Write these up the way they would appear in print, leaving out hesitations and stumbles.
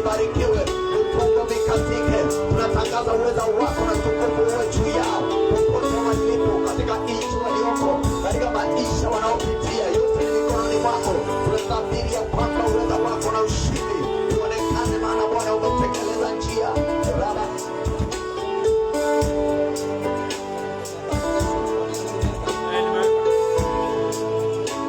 libarikiwe, vifungo vikatike. Tunatangaza uweza wako na utukufu uwe juu yao popote walipo, katika nchi walioko, katika maisha wanaopitia, yote ni mikononi mwako. Tunasafiri ya kwamba uweza wako na ushindi uonekane, maana Bwana umetekeleza njia. Baba,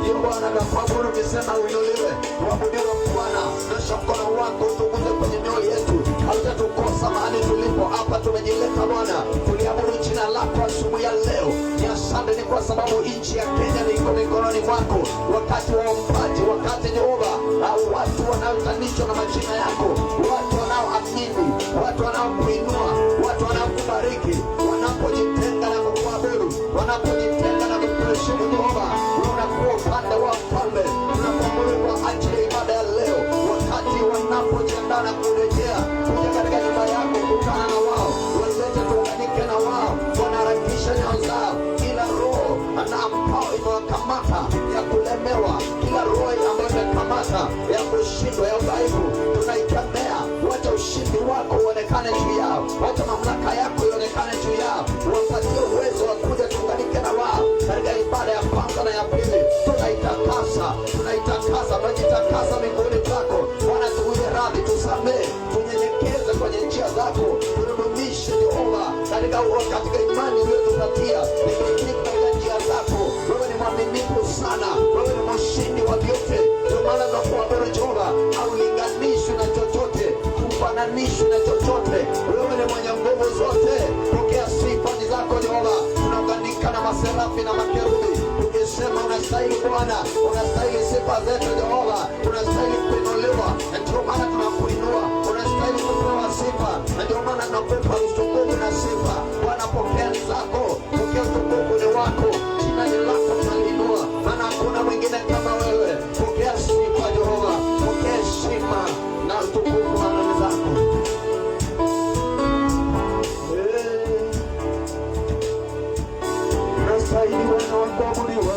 ndio Bwana, na kuabudu ukisema uinuliwe. Tuabudiwe Bwana, nyosha mkono wako utukuze kwenye mioyo yetu. Hautatukosa mahali tulipo hapa, tumejileta Bwana, tuliabudu jina lako asubuhi ya leo. Ni asante ni kwa sababu nchi ya Kenya iko mikononi mwako. Wakati wa uumbaji, wakati Jehova, au watu wanaotanishwa na majina yako, watu wanaoamini, watu wanaokuinua, watu wanaokubariki, wanapojitenga na kukuabudu, wanapojitenga na kukuheshimu Jehova, unakuwa upande wa mfalme. Tunakuabudu kwa ajili ya ibada ya leo, wakati wanapojiandaa na kurejea kuja katika nyumba yako, kukutana na wao, walete tuunganike na wao, wanaharakisha nyayo zao. Kila roho ambao imewakamata ya kulemewa, kila roho ambayo imekamata ya kushindwa, ya udhaifu, tunaikemea. Wacha ushindi wako uonekane juu yao, wacha mamlaka yako ionekane juu yao, wapatie uwezo wa kuja tuunganike na wao katika ibada ya kwanza na ya pili. Tunaitakasa, tunajitakasa miguuni pako Bwana. Tuwie radhi, tusamehe, tunyenyekeze kwenye njia zako, tudumishe Jehova katika imani uliyotupatia, katika njia zako. Wewe ni mwaminifu sana, wewe ni mshindi wa vyote. Ndio maana tunakuabudu Jehova, haulinganishwi na chochote, hufananishwi na chochote. Wewe ni mwenye nguvu zote. Pokea sifa ni zako Jehova. Tunaunganika na maserafi na makerubi tukisema unastahili Bwana, unastahili sifa zetu Jehova, unastahili kuinuliwa. Ndio maana tunakuinua, unastahili kupewa sifa, na ndio maana tunakupa utukufu na sifa Bwana. Pokea ni zako, pokea utukufu ni wako, jina ni lako tunaliinua, maana hakuna mwingine kama wewe. Pokea sifa Jehova, pokea heshima na utukufu Bwana ni zako. Unastahili Bwana wa kuabudiwa.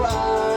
Bye.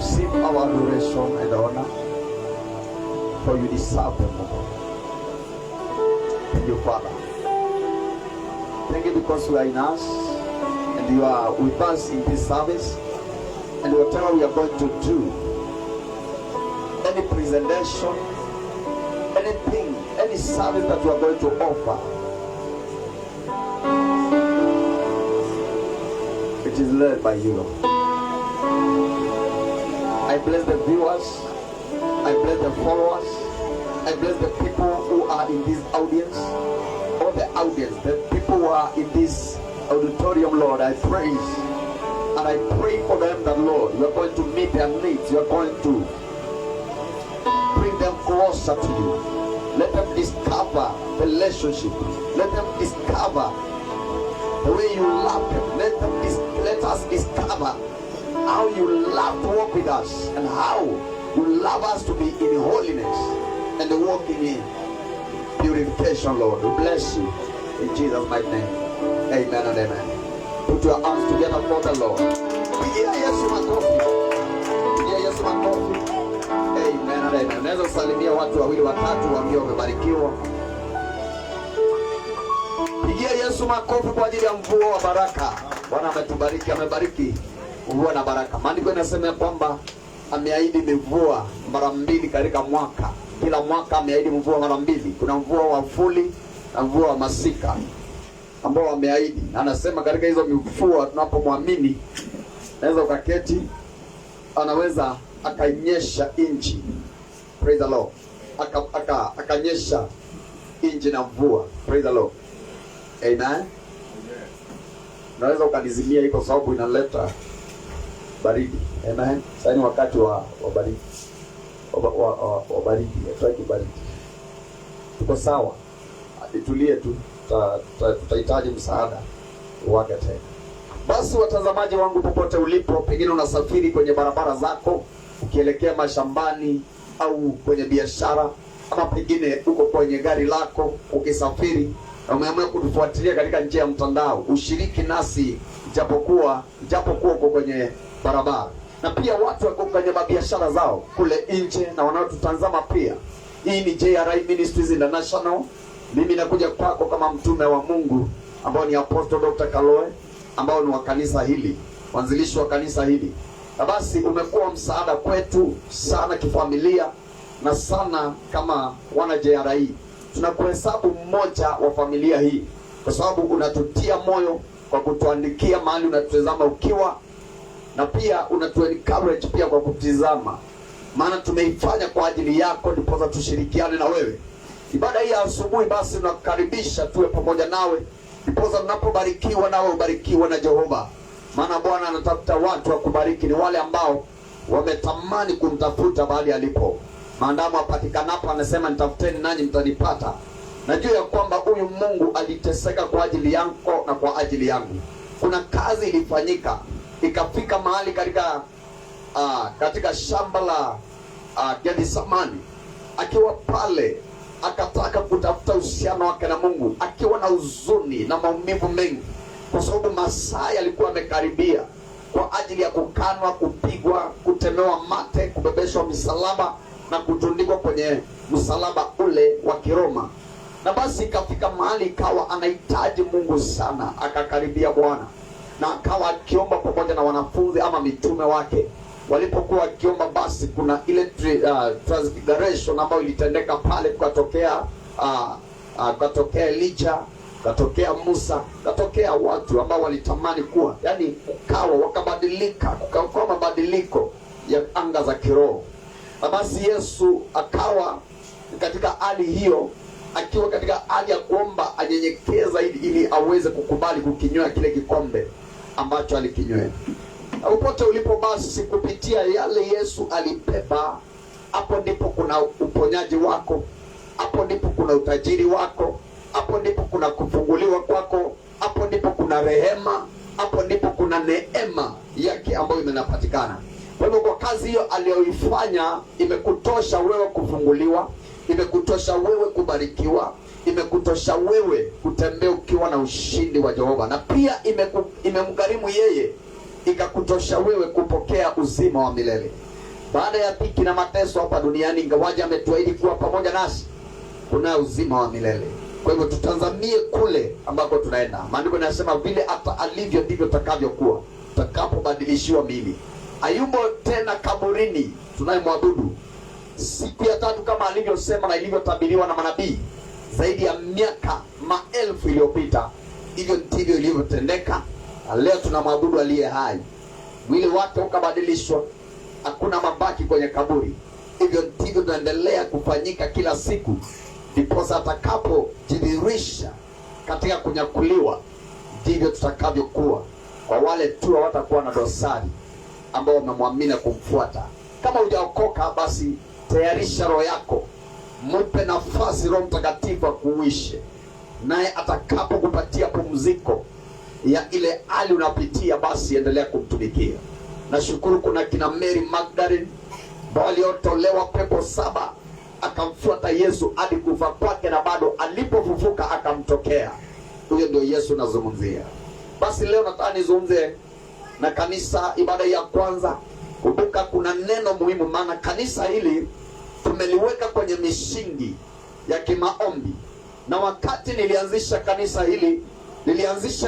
receive our adoration and honor, for you deserve them, O God. Thank you, Father. Thank you because you are in us and you are with us in this service, and whatever we are going to do, any presentation, anything, any service that we are going to offer, it is led by you, Lord. I bless the viewers, I bless the followers, I bless the people who are in this audience, all the audience, the people who are in this auditorium, Lord. I praise and I pray for them that, Lord, you are going to meet their needs, you are going to bring them closer to you. Let them discover relationship, let them discover the way you love them. Let us discover how you love to walk with us and how you love us to be in holiness and walking in purification, Lord. We bless you in Jesus' mighty name. Amen and amen. Put your hands together for the Lord. Pigia Yesu makofi. Pigia Yesu makofi. Amen and amen. Unaweza salimia watu wawili watatu ambao wamebarikiwa. Pigia Yesu makofi kwa ajili ya mvua wa baraka. Bwana ametubariki, amebariki mvua na baraka. Maandiko yanasema kwamba ameahidi mvua mara mbili katika mwaka. Kila mwaka ameahidi mvua mara mbili. Kuna mvua wa vuli na mvua wa masika ambao ameahidi. Anasema katika hizo mvua tunapomwamini, naweza ukaketi, anaweza akanyesha inchi. Praise the Lord. Akanyesha inchi na mvua. Praise the Lord. Amen. Naweza ukanizimia hii kwa sababu inaleta baridi. Amen. Sasa ni wakati wa baridi. Wa baridi, hataki baridi. Tuko sawa. Atulie tu, tutahitaji msaada wake tena. Basi watazamaji wangu popote ulipo, pengine unasafiri kwenye barabara zako ukielekea mashambani au kwenye biashara, ama pengine uko kwenye gari lako ukisafiri na umeamua kutufuatilia katika njia ya mtandao, ushiriki nasi japokuwa uko kwenye barabara. Na pia watu wako kwenye biashara zao kule nje na wanaotutazama pia. Hii ni JRI Ministries International. Mimi nakuja kwako kama mtume wa Mungu ambao ni Apostle Dr. Kaloe, ambao ni wa kanisa hili, mwanzilishi wa kanisa hili. Na basi umekuwa msaada kwetu sana kifamilia na sana kama wana JRI. Tunakuhesabu mmoja wa familia hii kwa sababu unatutia moyo kwa kutuandikia mahali unatutazama ukiwa, na pia unatu-encourage pia kwa kutizama. Maana tumeifanya kwa ajili yako, ndipo tushirikiane na wewe. Ibada hii asubuhi basi tunakukaribisha tuwe pamoja nawe, ndipo tunapobarikiwa nawe ubarikiwa na Jehova. Maana Bwana anatafuta watu wa kubariki, ni wale ambao wametamani kumtafuta mahali alipo. Maandamo apatikanapo anasema nitafuteni nanyi mtanipata. Najua ya kwamba huyu Mungu aliteseka kwa ajili yako na kwa ajili yangu. Kuna kazi ilifanyika ikafika mahali katika shamba la Gethsemane, akiwa pale akataka kutafuta uhusiano wake na Mungu, akiwa na huzuni na maumivu mengi, kwa sababu masaa yalikuwa yamekaribia kwa ajili ya kukanwa, kupigwa, kutemewa mate, kubebeshwa misalaba na kutundikwa kwenye msalaba ule wa Kiroma. Na basi ikafika mahali ikawa anahitaji Mungu sana, akakaribia Bwana na akawa akiomba pamoja na wanafunzi ama mitume wake. Walipokuwa wakiomba, basi kuna ile transfiguration ambayo ilitendeka pale. Katokea Elijah, katokea Musa, katokea watu ambao walitamani kuwa, yani wakabadilika, kukawa mabadiliko ya anga za kiroho. Na basi Yesu akawa katika hali hiyo, akiwa katika hali ya kuomba, anyenyekeza ili aweze kukubali kukinywea kile kikombe ambacho alikinywea. Na upote ulipo basi, kupitia yale Yesu alibeba, hapo ndipo kuna uponyaji wako, hapo ndipo kuna utajiri wako, hapo ndipo kuna kufunguliwa kwako, hapo ndipo kuna rehema, hapo ndipo kuna neema yake ambayo imenapatikana. Kwa hivyo kwa kazi hiyo aliyoifanya, imekutosha wewe kufunguliwa, imekutosha wewe kubarikiwa, imekutosha wewe kutembea ukiwa na ushindi wa Jehova, na pia imemgharimu yeye, ikakutosha wewe kupokea uzima wa milele. baada ya dhiki na mateso hapa duniani, ingawaje ametuahidi kuwa pamoja nasi kuna uzima wa milele. Kwa hivyo tutazamie kule ambako tunaenda. Maandiko yanasema vile hata alivyo ndivyo takavyokuwa tutakapobadilishiwa miili. Hayumo tena kaburini tunayemwabudu. Siku ya tatu kama alivyosema na ilivyotabiriwa na manabii zaidi ya miaka maelfu iliyopita, hivyo ndivyo ilivyotendeka. Leo tunamwabudu aliye hai. Mwili wake ukabadilishwa, hakuna mabaki kwenye kaburi. Hivyo ndivyo tunaendelea kufanyika kila siku, ndiposa atakapojidhihirisha katika kunyakuliwa, ndivyo tutakavyokuwa kwa wale tu hawatakuwa na dosari ambao wamemwamini kumfuata. Kama hujaokoka, basi tayarisha roho yako, mpe nafasi Roho Mtakatifu akuishe, naye atakapokupatia pumziko ya ile hali unapitia, basi endelea kumtumikia. Nashukuru kuna kina Mary Magdalene waliotolewa pepo 7 akamfuata Yesu hadi kufa kwake, na bado alipofufuka akamtokea. Huyo ndio Yesu nazungumzia. Basi leo nataka nizungumze na kanisa ibada ya kwanza. Kumbuka kuna neno muhimu, maana kanisa hili tumeliweka kwenye misingi ya kimaombi. Na wakati nilianzisha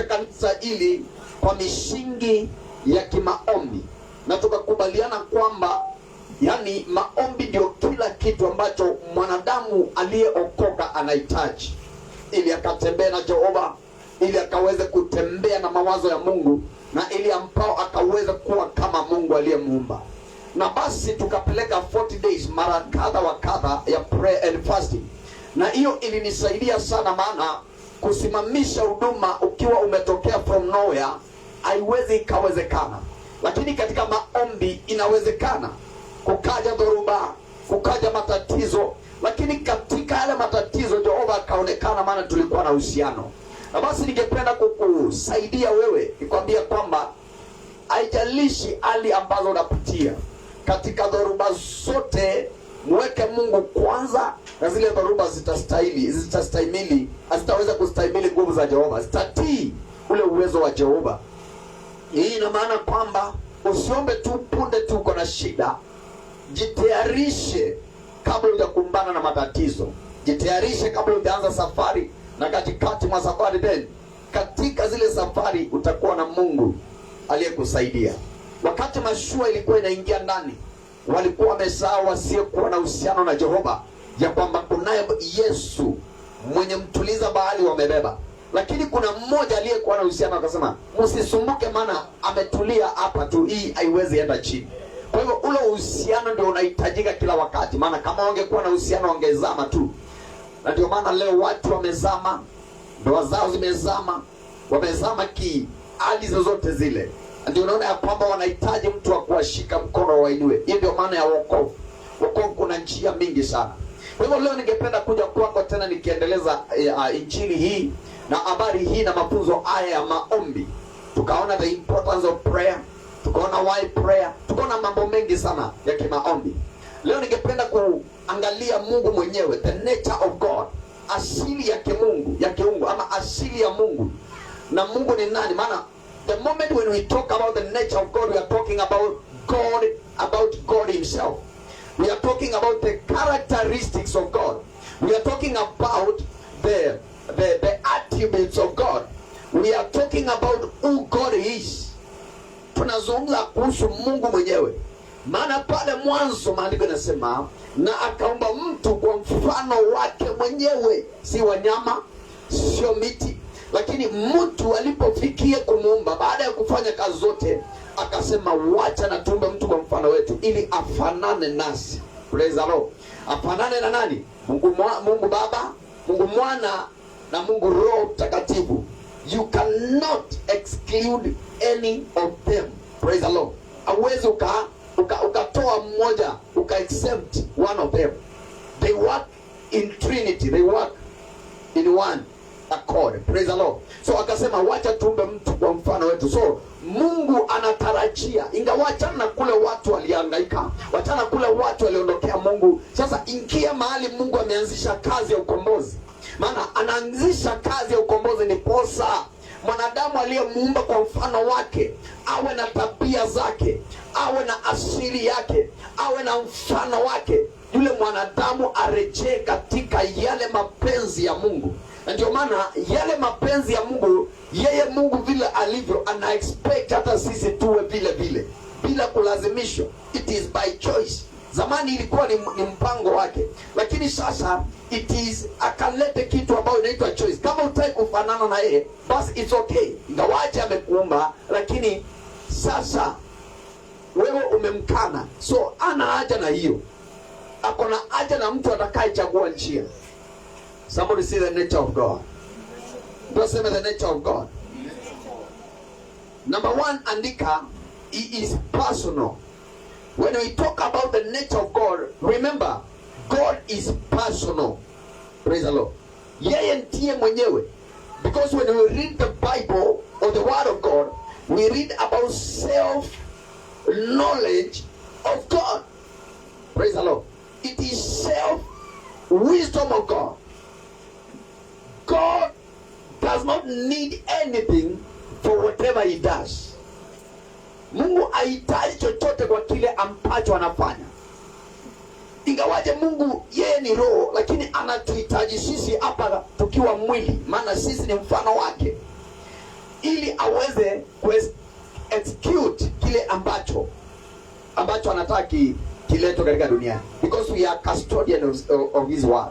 kanisa hili kwa misingi ya kimaombi, na tukakubaliana kwamba yani maombi ndio kila kitu ambacho mwanadamu aliyeokoka anahitaji, ili akatembea na Jehova, ili akaweze kutembea na mawazo ya Mungu, na ili ambao akaweze kuwa kama Mungu aliyemuumba. Na basi tukapeleka 40 days mara kadha wa kadha ya prayer and fasting, na hiyo ilinisaidia sana, maana kusimamisha huduma ukiwa umetokea from nowhere haiwezi ikawezekana, lakini katika maombi inawezekana. Kukaja dhoruba, kukaja matatizo, lakini katika yale matatizo Jehova akaonekana, maana tulikuwa na uhusiano. Na basi ningependa kukusaidia wewe, nikwambia kwamba haijalishi hali ambazo unapitia, katika dhoruba zote mweke Mungu kwanza, na zile dhoruba zitastahimili, hazitaweza kustahimili nguvu za Jehova, zitatii ule uwezo wa Jehova. Hii ina maana kwamba usiombe tu punde tu uko na shida. Jitayarishe kabla hujakumbana na matatizo. Jitayarishe kabla hujaanza safari, na katikati mwa safari then katika zile safari utakuwa na Mungu aliyekusaidia. Wakati mashua ilikuwa inaingia ndani, walikuwa wamesahau wasiokuwa na uhusiano na Jehova ya kwamba kunaye Yesu mwenye mtuliza bahari wamebeba. Lakini kuna mmoja aliyekuwa na uhusiano akasema, msisumbuke maana ametulia hapa tu, hii haiwezi enda chini. Kwa hivyo ule uhusiano ndio unahitajika kila wakati, maana kama wangekuwa na uhusiano wangezama tu. Na ndio maana leo watu wamezama, ndoa zao zimezama, wamezama hali zozote zile. Ndio unaona ya kwamba wanahitaji mtu wa kuwashika mkono wainue. Hiyo ndio maana ya wokovu. Wokovu kuna njia mingi sana. Kwa hivyo leo ningependa kuja kwako tena nikiendeleza injili hii na habari hii na mafunzo haya ya maombi. Tukaona the importance of prayer, tukaona why prayer, tukaona mambo mengi sana ya kimaombi. Leo ningependa kuangalia Mungu mwenyewe, the nature of God, asili ya kiungu ama asili ya Mungu. Na Mungu ni nani? Maana the moment when we talk about the nature of God, we are talking about God himself. We are talking about the characteristics of God. We are talking about the attributes of God. We are talking about who God is. Tunazungumza kuhusu Mungu mwenyewe. Maana pale mwanzo maandiko yanasema, na akaumba mtu kwa mfano wake mwenyewe, si wanyama, sio miti. Lakini mtu alipofikia kumuumba, baada ya kufanya kazi zote, akasema wacha na tuumbe mtu kwa mfano wetu ili afanane nasi. Praise the Lord. Afanane na nani? Mungu Baba, Mungu Mwana na Mungu Roho Mtakatifu. You cannot exclude any of them. Praise the Lord. Hauwezi ukatoa mmoja, exempt one of them. They work in Trinity. They work in one accord. Praise the Lord. So akasema wacha tuumbe mtu kwa mfano wetu. So Mungu anatarajia, ingawachana na kule watu walihangaika, wachana kule watu waliondokea Mungu. Sasa ingia mahali Mungu ameanzisha kazi ya ukombozi. Maana anaanzisha kazi ya ukombozi ni posa mwanadamu aliyemuumba kwa mfano wake awe na tabia zake, awe na asili yake, awe na mfano wake, yule mwanadamu arejee katika yale mapenzi ya Mungu. Na ndio maana yale mapenzi ya Mungu, yeye Mungu vile alivyo, ana expect hata sisi tuwe vile vile, bila kulazimishwa. It is by choice. Zamani ilikuwa ni mpango wake, lakini sasa it is akalete kitu ambayo inaitwa choice. Kama utaki kufanana na yeye, basi it's okay, ingawaje amekuumba, lakini sasa wewe umemkana, so ana haja na hiyo. Akona haja na mtu atakayechagua njia. Somebody see the nature of God. Don't say the nature of God. Number one, andika, he is personal. When we talk about the nature of God, remember, God is personal. Praise the Lord. Yeye ndiye mwenyewe. Because when we read the Bible or the Word of God, we read about self-knowledge of God. Praise the Lord. It is self-wisdom of God. God does not need anything for whatever he does. Mungu hahitaji chochote kwa kile ambacho anafanya. Ingawaje Mungu yeye ni roho, lakini anatuhitaji sisi hapa tukiwa mwili, maana sisi ni mfano wake, ili aweze execute kile ambacho anataka kiletwe katika dunia, because we are custodians of his word.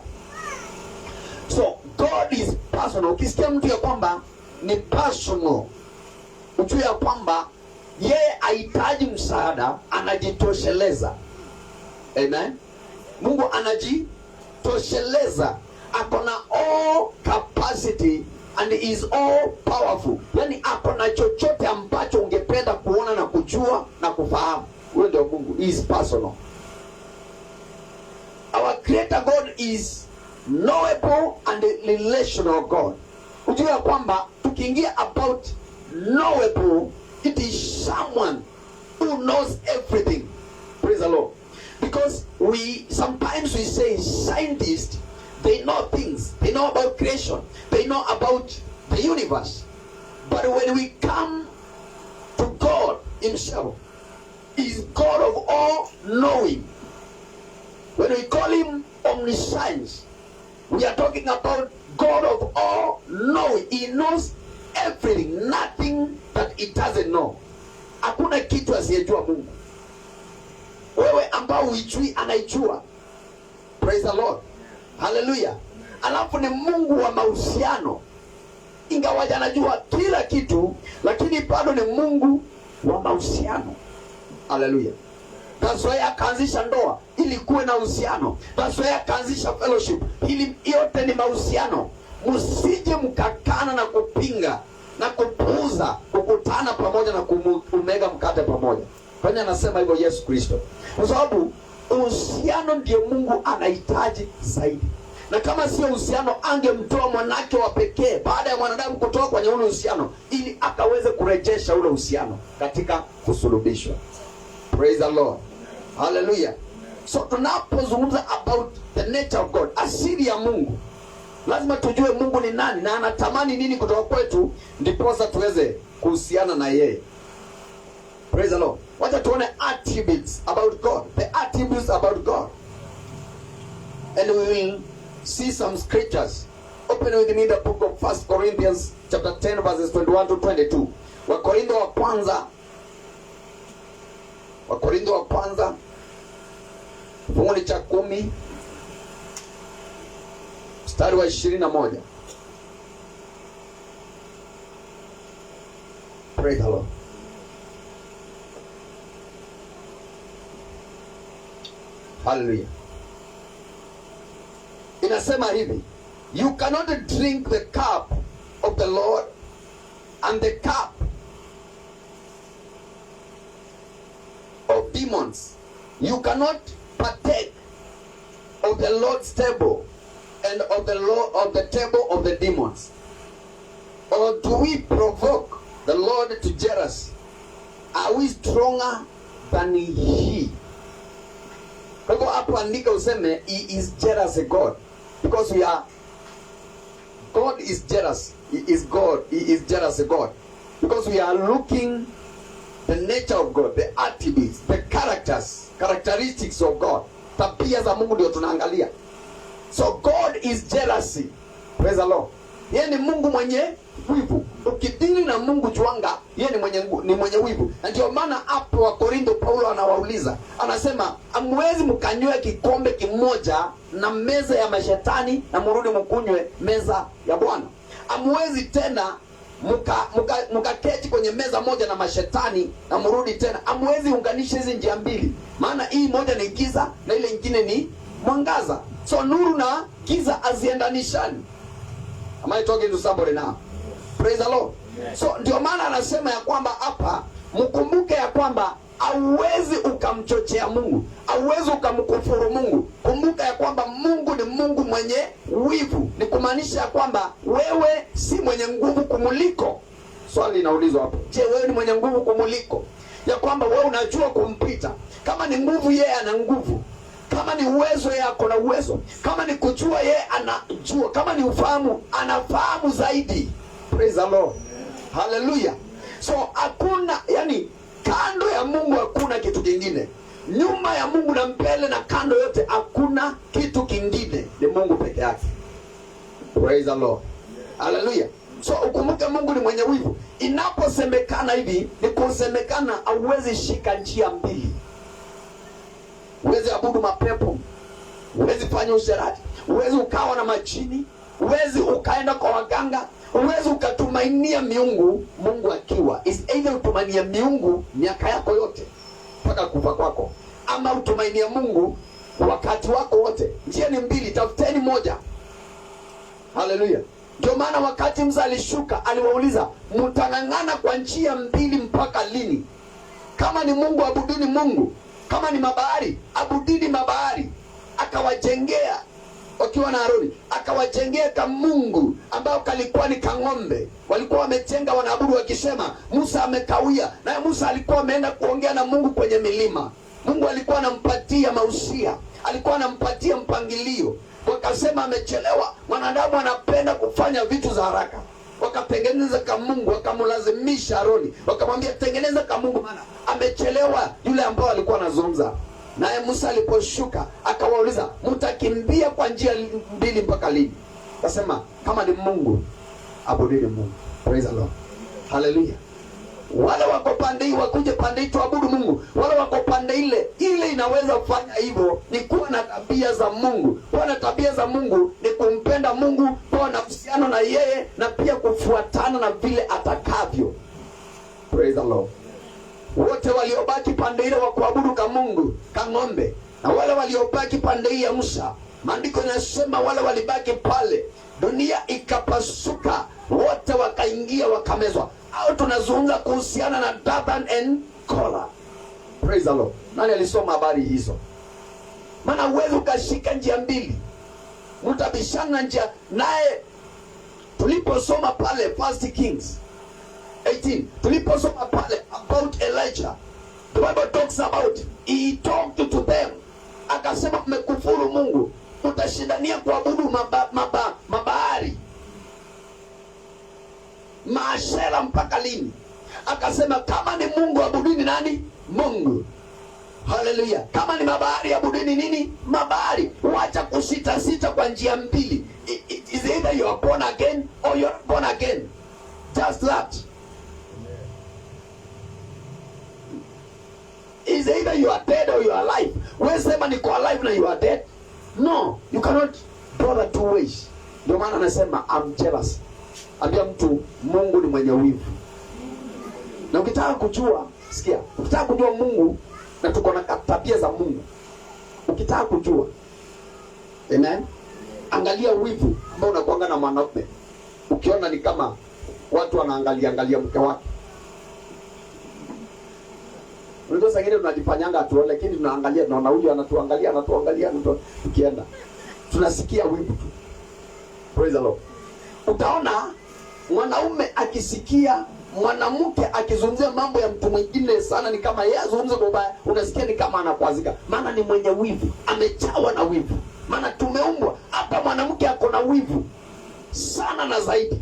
So God is personal. Ukisikia mtu ya kwamba ni personal, ujue ya kwamba yeye hahitaji msaada, anajitosheleza. Amen. Mungu anajitosheleza, akona all capacity and is all powerful. Yani akona chochote ambacho ungependa kuona na kujua na kufahamu. Huyo ndio Mungu. He is personal. Our creator God is knowable and relational God. Ujue ya kwamba tukiingia about knowable, it is someone who knows everything. Praise the Lord. Because sometimes we say scientists, they know things. They know about creation. They know about the universe. But when we come to God himself, he is God of all knowing. When we call him omniscience, we are talking about God of all knowing. He knows everything, nothing that he doesn't know. Hakuna kitu asiyejua Mungu. Wewe ambao huijui anaijua. Praise the Lord. Hallelujah. Alafu ni Mungu wa mahusiano. Ingawaje anajua kila kitu, lakini bado ni Mungu wa mahusiano. Hallelujah. That's why akaanzisha ndoa, ili kuwe na uhusiano. That's why akaanzisha fellowship, ili yote ni mahusiano. Msije mkakana na kupinga na kupuuza kukutana pamoja na kumega mkate pamoja. Kwani anasema hivyo Yesu Kristo? Kwa sababu uhusiano ndio Mungu anahitaji zaidi. Na kama sio uhusiano, angemtoa mwanake wa pekee baada ya mwanadamu kutoka kwenye ule uhusiano, ili akaweze kurejesha ule uhusiano katika kusulubishwa. Praise the Lord. Hallelujah. So tunapozungumza about the nature of God, asili ya Mungu, lazima tujue Mungu ni nani na anatamani nini kutoka kwetu, ndipo tuweze kuhusiana na yeye. Praise the Lord. Wacha tuone attributes about God. The attributes about God. And we will see some scriptures. Open with me the book of 1 Corinthians chapter 10 verses 21 to 22. Wakorintho wa kwanza fungu cha 10 mstari wa 21. Praise the Lord. Hallelujah. Inasema hivi, you cannot drink the cup of the Lord and the cup of demons. You cannot partake of the Lord's table and of the table of the demons. Or do we provoke the Lord to jealousy? Are we stronger than he? Kwa hivyo hapo andika useme he is jealous God, because we are God is jealous. He is God. He is jealous God. Because we are looking the nature of God, the attributes, the characteristics of God. Tabia za Mungu ndio tunaangalia. So God is jealousy. Praise the Lord. Yeye ni Mungu mwenye wivu. Ukidili na Mungu juanga, yeye ni mwenye wivu. Na ndio maana hapo wa Korintho Paulo anawauliza, anasema amwezi mkanywe kikombe kimoja na meza ya mashetani na murudi mkunywe meza ya Bwana. Amwezi tena mkaketi kwenye meza moja na mashetani na murudi tena. Amwezi unganisha hizi njia mbili. Maana hii moja ni giza na ile nyingine ni mwangaza. So nuru na giza haziendanishani. Am I talking to somebody now? Praise the Lord. Yes. So ndio maana anasema ya kwamba hapa mkumbuke ya kwamba hauwezi ukamchochea Mungu, hauwezi ukamkufuru Mungu. Kumbuka ya kwamba Mungu ni Mungu mwenye wivu. Ni kumaanisha ya kwamba wewe si mwenye nguvu kumuliko. Swali linaulizwa hapo. Je, wewe ni mwenye nguvu kumuliko? Ya kwamba wewe unajua kumpita. Kama ni nguvu, yeye ana nguvu. Kama ni uwezo, yeye ako na uwezo. Kama ni kujua, yeye anajua. Kama ni ufahamu, anafahamu zaidi. Praise the Lord. Hallelujah. So hakuna, yani kando ya Mungu hakuna kitu kingine. Nyuma ya Mungu na mbele na kando yote hakuna kitu kingine. Ni Mungu peke yake. Praise the Lord. Hallelujah. So ukumbuke Mungu ni mwenye wivu. Inaposemekana hivi, ni kusemekana hauwezi shika njia mbili. Uwezi abudu mapepo, uwezi fanya usherati, uwezi ukawa na majini, uwezi ukaenda kwa waganga, uwezi ukatumainia miungu Mungu akiwa. Is either utumainia miungu miaka yako yote mpaka kufa kwako, ama utumainia Mungu wakati wako wote. Njia ni mbili, tafuteni moja. Hallelujah. Ndio maana wakati Musa alishuka aliwauliza, mtangangana kwa njia mbili mpaka lini? Kama ni Mungu abuduni Mungu, kama ni mabahari abudini mabahari. Akawajengea wakiwa na Haruni, akawajengea kamungu ambao kalikuwa ni kang'ombe. Walikuwa wametenga wanaabudu wakisema Musa amekawia. Na Musa alikuwa ameenda kuongea na Mungu kwenye milima. Mungu alikuwa anampatia mausia, alikuwa anampatia mpangilio. Wakasema amechelewa, mwanadamu anapenda kufanya vitu za haraka. Wakatengeneza kamungu, wakamlazimisha Haruni, wakamwambia tengeneza kamungu maana amechelewa yule ambao alikuwa anazungumza. Naye Musa aliposhuka akawauliza, mtakimbia kwa njia mbili mpaka lini? Akasema kama ni Mungu abudini Mungu. Praise the Lord. Hallelujah. Wale wako pande hii wakuje pande hii tuabudu Mungu. Wale wako pande ile inaweza kufanya hivyo ni kuwa na tabia za Mungu. Kuwa na tabia za Mungu ni kumpenda Mungu, kuwa na uhusiano na yeye na pia kufuatana na vile atakavyo. Praise the Lord. Wote waliobaki pande ile wa kuabudu ka Mungu, ka ng'ombe, na wale waliobaki pande hii ya Musa, maandiko yanasema wale walibaki pale, dunia ikapasuka, wote wakaingia wakamezwa. Au tunazungumza kuhusiana na Dathan and Korah. Praise the Lord. Nani alisoma habari hizo? Maana uwezo ukashika njia mbili, mtabishana njia. Naye tuliposoma pale 1 Kings 18, tuliposoma pale about Elijah, the Bible talks about, he talked to them, akasema mmekufuru Mungu, mtashindania kuabudu mabahari, maashera mpaka lini? Akasema kama ni Mungu abudini nani? Mungu. Hallelujah. Kama ni mabahari abudini nini? Mabahari. Wacha kusita sita kwa njia mbili. Is either you are born again or you are born again. Just that. Is either you are dead or you are alive. Wewe sema niko alive na you are dead? No, you cannot go the two ways. Ndio maana anasema I'm jealous. Ambia mtu Mungu ni mwenye wivu. Na ukitaka kujua, sikia, ukitaka kujua Mungu na tuko na tabia za Mungu, ukitaka kujua, amen, angalia wivu ambao unakuanga na mwanaume. Ukiona ni kama watu wanaangalia mke wake. Unajua sangine tunajifanyanga atuone, lakini tunaangalia, tunaona huyu anatuangalia tukienda. Tunasikia wivu tu. Praise the Lord. Utaona mwanaume akisikia mwanamke akizungumzia mambo ya mtu mwingine sana, ni kama yeye azungumza kwa ubaya, unasikia ni kama anakwazika. Maana ni mwenye wivu, amechawa na wivu. Maana tumeumbwa hapa, mwanamke ako na wivu. sana na zaidi.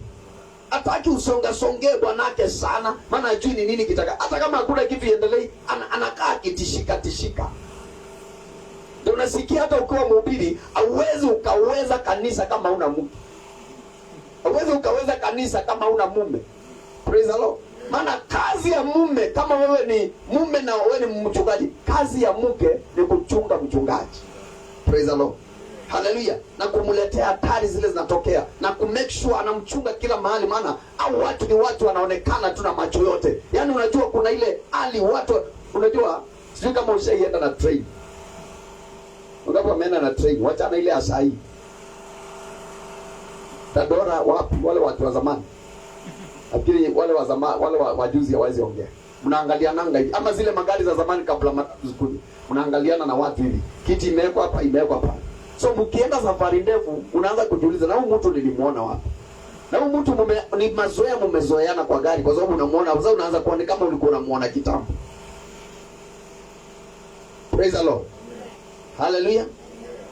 Hataki usonge bwanake sana, maana hajui ni nini kitaka. Hata kama hakuna kitu iendelee, anakaa kitishika. Ndio unasikia hata ukiwa mhubiri, hauwezi ukaweza kanisa kama una mke. Hauwezi ukaweza kanisa kama una mume. Praise the Lord. Maana kazi ya mume, kama wewe ni mume na wewe ni mchungaji, kazi ya mke ni kuchunga mchungaji. Praise the Lord. Hallelujah. Na kumletea hatari zile zinatokea na kumake sure anamchunga kila mahali, maana au watu ni watu wanaonekana tu na macho yote. Yaani unajua kuna ile hali watu, unajua sijui kama ushaienda na train. Ungapo ameenda na train, wacha na ile asai. Tadora wapi wale watu wa zamani. Lakini wale wa zamani, wale wajuzi hawezi ongea. Mnaangaliana nanga hivi ama zile magari za zamani kabla matatu zikuje. Mnaangaliana na watu hivi. Kiti imewekwa hapa, imewekwa hapa. So mkienda safari ndefu unaanza kujiuliza, na huyu mtu nilimuona wapi? Na huyu mtu ni mazoea, mmezoeana kwa gari kwa sababu unamuona, sasa unaanza kuona kama ulikuwa unamuona kitambo. Praise the Lord. Hallelujah.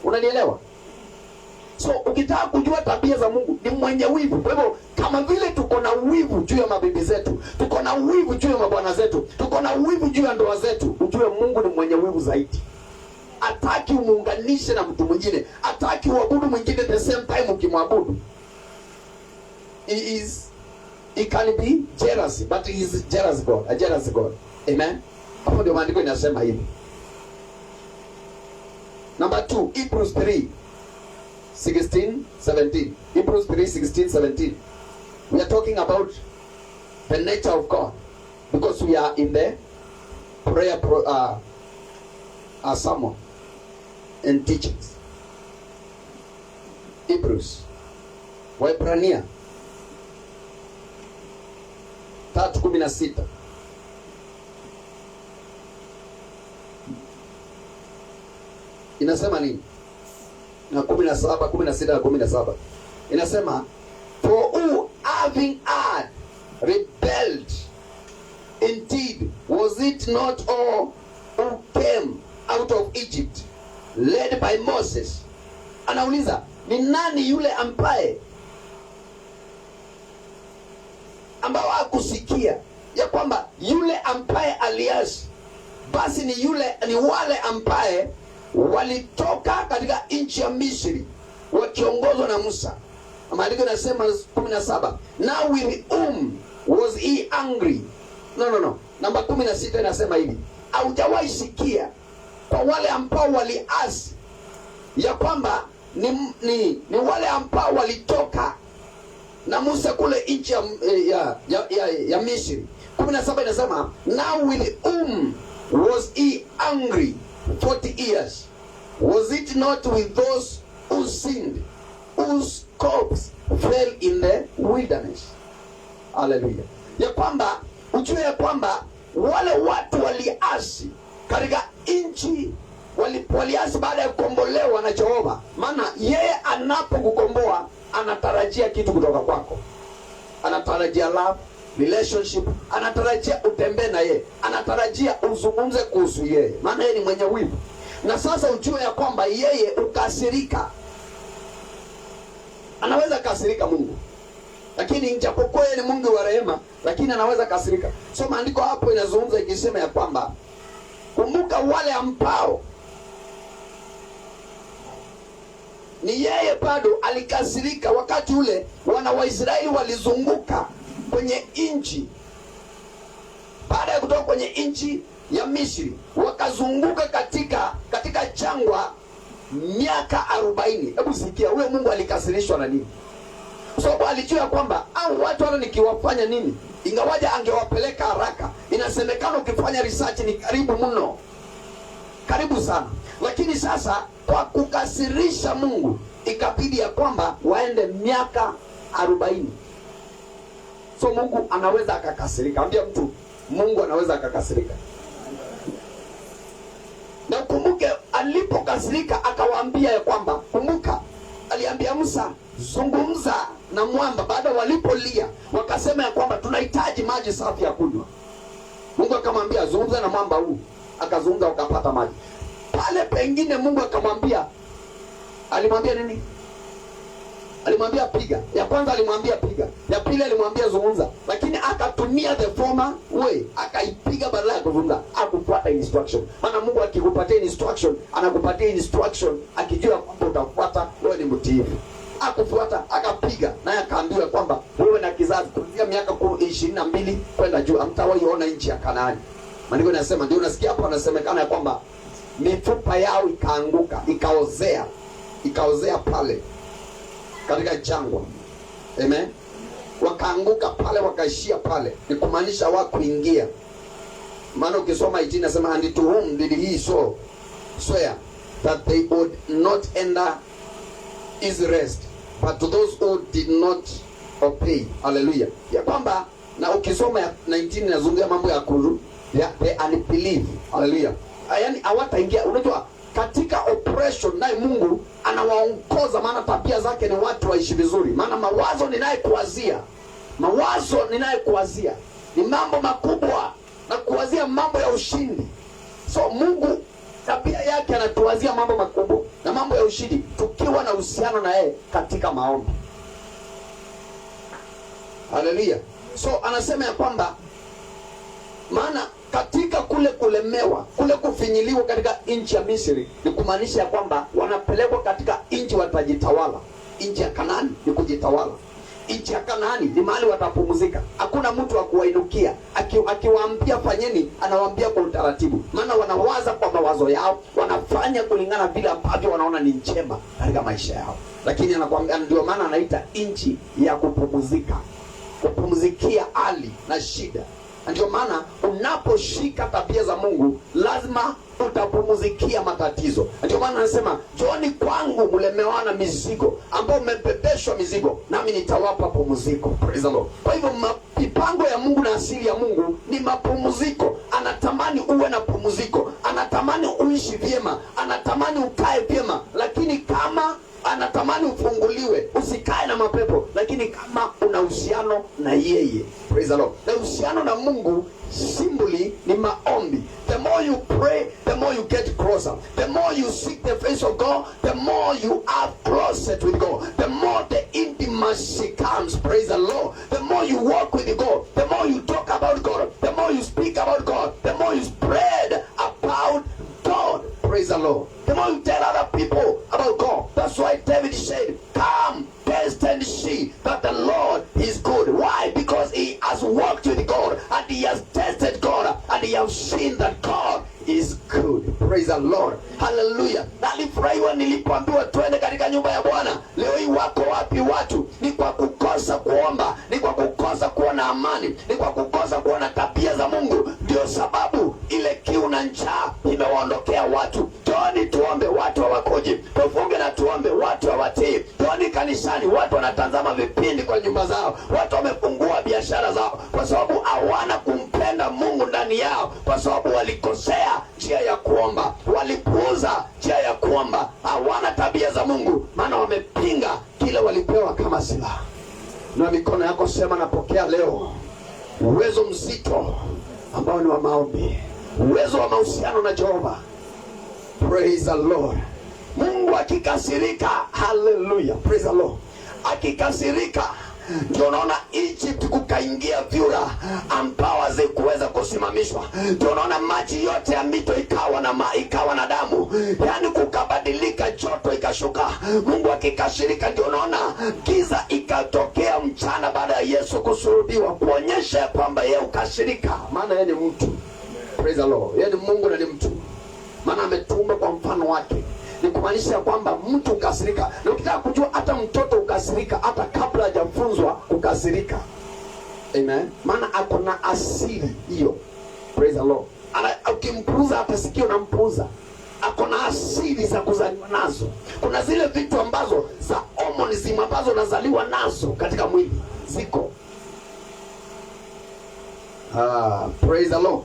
Unanielewa? So ukitaka kujua tabia za Mungu, ni mwenye wivu. Kwa hivyo kama vile tuko na wivu juu ya mabibi zetu, tuko na wivu juu ya mabwana zetu, tuko na wivu juu ya ndoa zetu, ujue Mungu ni mwenye wivu zaidi. Hataki umuunganishe na mtu mwingine, hataki uabudu mwingine the same time ukimwabudu. He can be jealous, but he is jealous God, a jealous God. Amen. Hapo ndio maandiko inasema hivi. Number 2, Hebrews 3:16-17. Hebrews 3:16-17. We are talking about the nature of God because we are in the prayer sermon and teachings. Hebrews, Waebrania 3:16. Inasema nini? Na 17, 16 na 17. Inasema, for who having had rebelled, indeed was it not all who came out of Egypt led by Moses? Anauliza, ni nani yule ambaye ambao hakusikia ya kwamba yule ambaye aliasi, basi ni wale ambaye walitoka katika nchi ya Misri wakiongozwa na Musa. Maandiko yanasema 17, now with whom was he angry? No. Namba 16 inasema hivi, haujawahi sikia kwa wale ambao waliasi ya kwamba ni wale ambao walitoka na Musa kule nchi ya Misri. 17 inasema, now with whom was he angry 40 years? Was it not with those who sinned, whose corpse fell in the wilderness? Hallelujah. Ya kwamba ujue ya kwamba wale watu waliasi katika nchi, waliasi baada ya kukombolewa na Jehova. Maana yeye anapokukomboa anatarajia kitu kutoka kwako. Anatarajia love, relationship, anatarajia utembee na yeye, anatarajia uzungumze kuhusu yeye, maana yeye ni mwenye wivu. Na sasa ujue ya kwamba yeye ukasirika, anaweza kasirika Mungu, lakini japokuwa yeye ni Mungu wa rehema, lakini anaweza kasirika. So maandiko hapo inazungumza ikisema ya kwamba kumbuka wale ambao ni yeye bado alikasirika wakati ule wana wa Israeli walizunguka kwenye nchi baada ya kutoka kwenye nchi ya Misri, wakazunguka katika jangwa miaka 40. Hebu sikia, huyo Mungu alikasirishwa na nini? Sababu alijua kwamba au watu wale nikiwafanya nini, ingawaja angewapeleka haraka. Inasemekana ukifanya research ni karibu mno, karibu sana. Lakini sasa kwa kukasirisha Mungu ikabidi ya kwamba waende miaka 40. So Mungu anaweza akakasirika. Ambia mtu, Mungu anaweza akakasirika. Na kumbuke alipokasirika akawaambia ya kwamba, kumbuka aliambia Musa, zungumza na mwamba. Baada walipolia wakasema ya kwamba tunahitaji maji safi ya kunywa. Mungu akamwambia zungumza na mwamba huu. Akazungumza, wakapata maji. Pale pengine Mungu akamwambia, alimwambia nini? Alimwambia piga. Ya kwanza alimwambia piga. Ya pili alimwambia zungumza. Lakini akatumia the former way. Akaipiga badala ya kuzungumza. Hakufuata instruction. Maana Mungu akikupatia instruction, anakupatia instruction akijua kwamba utafuata, wewe ni mtiifu. Hakufuata, akapiga. Naye akaambiwa kwamba wewe na kizazi kuanzia miaka 22 kwenda juu hamtawahi ona nchi ya Kanaani. Maandiko yanasema, ndio unasikia hapo anasemekana ya kwamba mifupa yao ikaanguka, ikaozea pale katika jangwa. Amen. Wakaanguka pale, wakaishia pale. Ni kumaanisha hawakuingia. Maana ukisoma hii inasema, and to whom did he swear that they would not enter his rest, but to those who did not obey. Hallelujah. Ya kwamba, na ukisoma ya 19 inazungumzia mambo ya kuru, the unbelief. Hallelujah. Yaani hawataingia. Unajua katika oppression naye Mungu anawaongoza, maana tabia zake ni watu waishi vizuri. Maana mawazo ninayekuwazia ni mambo makubwa, na kuwazia mambo ya ushindi. So Mungu tabia yake anatuwazia mambo makubwa na mambo ya ushindi tukiwa na uhusiano na yeye katika maombi. Haleluya. So anasema ya kwamba, maana katika kule kulemewa, kule kufinyiliwa katika nchi ya Misri, ni kumaanisha ya kwamba wanapelekwa katika nchi watajitawala. Nchi ya Kanaani ni kujitawala. Nchi ya Kanaani ni mahali watapumzika. Hakuna mtu wa kuwainukia. Akiwaambia fanyeni, anawaambia kwa utaratibu. Maana wanawaza kwa mawazo yao, wanafanya kulingana vile ambavyo wanaona ni njema katika maisha yao. Lakini anakuambia, ndio maana anaita nchi ya kupumzika. Kupumzikia hali na shida. Ndio maana unaposhika tabia za Mungu lazima utapumuzikia matatizo. Ndio maana anasema, njooni kwangu mlemewa na mizigo, ambao mmebebeshwa mizigo, nami nitawapa pumziko. Praise the Lord. Kwa hivyo mipango ya Mungu na asili ya Mungu ni mapumziko. Anatamani uwe na pumziko, anatamani uishi vyema, anatamani ukae vyema. Lakini kama anatamani ufunguliwe, usikae na mapepo, lakini kama una uhusiano na yeye. Praise the Lord. Na uhusiano na Mungu simply ni maombi. The more you pray, the more you get closer. The more you seek the face of God, the more you are closer with God. The more the intimacy comes. Praise the Lord. The more you walk with God, the more you talk about God, the more you speak about God, the more you spread about God. Praise the Lord. The more you tell other people about God. That's why David said, come, taste and see that the Lord is good. Why? Because he has walked with God, and he has tested God, and he has seen that God is good. Praise the Lord. Hallelujah. Nalifurahiwa nilipoambiwa twende katika nyumba ya Bwana. Leo hii wako wapi watu? Ni kwa kukosa kuomba, ni kwa kukosa kuona amani, ni kwa kukosa kuona tabia za Mungu. Ndio sababu ile kiu na njaa imewaondokea watu. Tuoni tuombe, watu hawakuji. Tufunge na tuombe, watu hawatii. Tuoni kanisani, watu wanatazama vipindi kwa nyumba zao. Watu wamefungua biashara zao kwa sababu hawana kumpenda Mungu ndani yao, kwa sababu walikosea njia ya kuomba, walipuuza njia ya kuomba, hawana tabia za Mungu, maana wamepinga kile walipewa kama silaha. Na mikono yako sema, napokea leo uwezo mzito ambao ni wa maombi, uwezo wa mahusiano na Jehova. Praise the Lord. Mungu akikasirika, hallelujah, praise the Lord. Akikasirika, ndio unaona Egypt kukaingia vyura ambao hazikuweza kusimamishwa. Ndio unaona maji yote ya mito ikawa na damu. Yaani kukabadilika, joto ikashuka. Mungu akikasirika, ndio unaona giza ikatokea mchana baada ya Yesu kusulubiwa, kuonyesha kwamba yeye ukasirika. Maana yeye ni mtu. Praise the Lord. Yeye ni Mungu na ni mtu. Maana ametumba kwa mfano wake. Ni kumaanisha kwamba mtu ukasirika. Na ukitaka kujua hata mtoto ukasirika hata kabla hajafunzwa kukasirika. Amen. Maana ako na asili hiyo. Praise the Lord. Ukimpuuza hata sikio unampuuza. Ako na asili za kuzaliwa nazo. Kuna zile vitu ambazo za homonism ambazo nazaliwa nazo katika mwili. Ziko. Praise the Lord.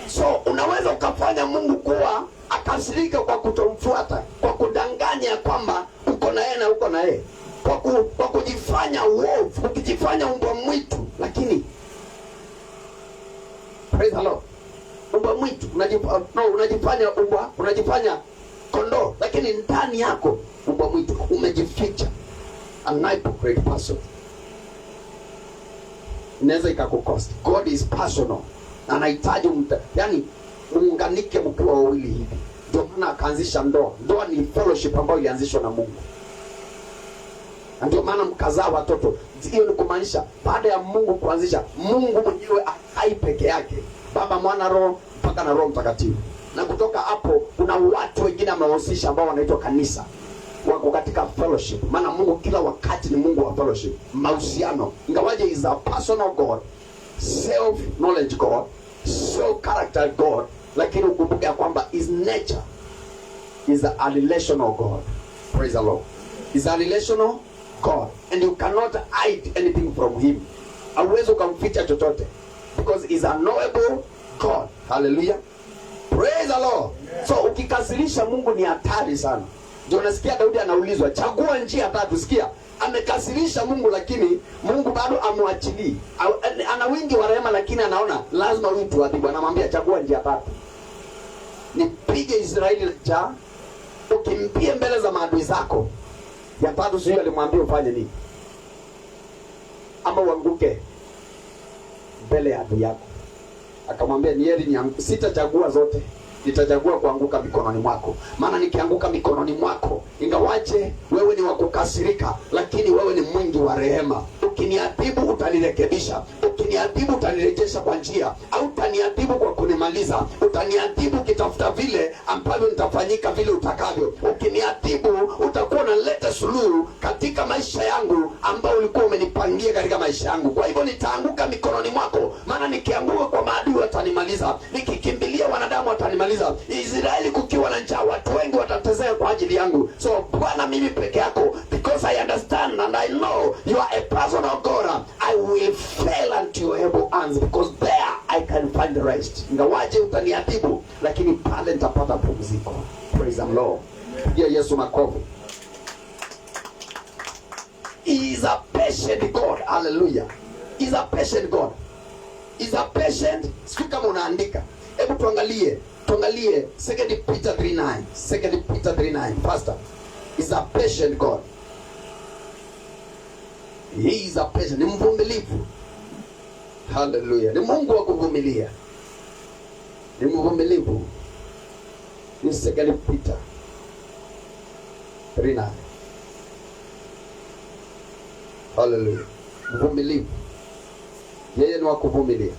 So unaweza ukafanya Mungu kuwa akasirika kwa kutomfuata, kwa kudanganya kwamba uko na yeye na uko na yeye, kwa kujifanya uovu, ukijifanya mbwa mwitu, lakini praise the Lord, mbwa mwitu unajifanya mbwa, unajifanya kondoo, lakini ndani yako mbwa mwitu, umejificha. An hypocrite person inaweza ikakukost. God is personal, anahitaji yani muunganike mkiwa wawili hivi. Ndio maana akaanzisha ndoa. Ndoa ni fellowship ambayo ilianzishwa na Mungu. Ndio maana mkazaa watoto. Hiyo ni kumaanisha baada ya Mungu kuanzisha, Mungu mwenyewe hai peke yake, Baba, Mwana, Roho, mpaka na Roho Mtakatifu. Na kutoka hapo kuna watu wengine amewahusisha ambao wanaitwa kanisa, wako katika fellowship. Maana Mungu kila wakati ni Mungu wa fellowship, mahusiano. Ingawaje is a personal God, self knowledge God, self character God, lakini ukumbuke kwamba his nature is a relational God. Praise the Lord. Is a relational God, and you cannot hide anything from him. Hauwezi kumficha chochote, because is a knowable God. Hallelujah. Praise the Lord. Yeah. So ukikasirisha Mungu ni hatari sana. Ndio unasikia Daudi anaulizwa, chagua njia tatu. Sikia, amekasirisha Mungu lakini Mungu bado amwachilii. Ana wingi wa rehema lakini anaona lazima huyu tuadhibu. Anamwambia chagua njia tatu. Nipige Israeli na njaa, ukimpie mbele za maadui zako. Ya tatu sio alimwambia ufanye nini? Ama uanguke mbele ya adui yako. Akamwambia ni heri sitachagua zote, nitachagua kuanguka mikononi mwako. Maana nikianguka mikononi mwako, ingawaje wewe ni wa kukasirika, lakini wewe ni mwingi wa rehema. Ukiniadhibu utanirekebisha, ukiniadhibu utanirejesha kwa njia, au utaniadhibu kwa kunimaliza. Utaniadhibu ukitafuta vile ambavyo nitafanyika vile utakavyo. Ukiniadhibu utakuwa unaleta suluhu katika maisha yangu ambao ulikuwa umenipangia katika maisha yangu. Kwa hivyo nitaanguka mikononi mwako, maana nikianguka kwa maadui watanimaliza, nikikimbilia wanadamu watanimaliza. Israeli kukiwa na njaa, watu wengi watateseka kwa ajili yangu. So Bwana, mimi peke yako, because I understand and I know you are a person of God, I will fail unto your able hands, because there I can find the rest. Ingawaje utaniadhibu, lakini pale nitapata pumziko. Praise the Lord. Pigia Yesu makofi. He is a patient God. Hallelujah. He is a patient God. He is a patient. Siku kama unaandika, hebu tuangalie 2 Peter 3:9. 2 Peter 3:9. Pastor, he is a patient God. He is a patient. Ni mvumilivu. Hallelujah. Ni Mungu wa kuvumilia. Ni mvumilivu. Ni 2 Peter 3:9. Hallelujah. Mvumilivu. Yeye ni wa kuvumilia.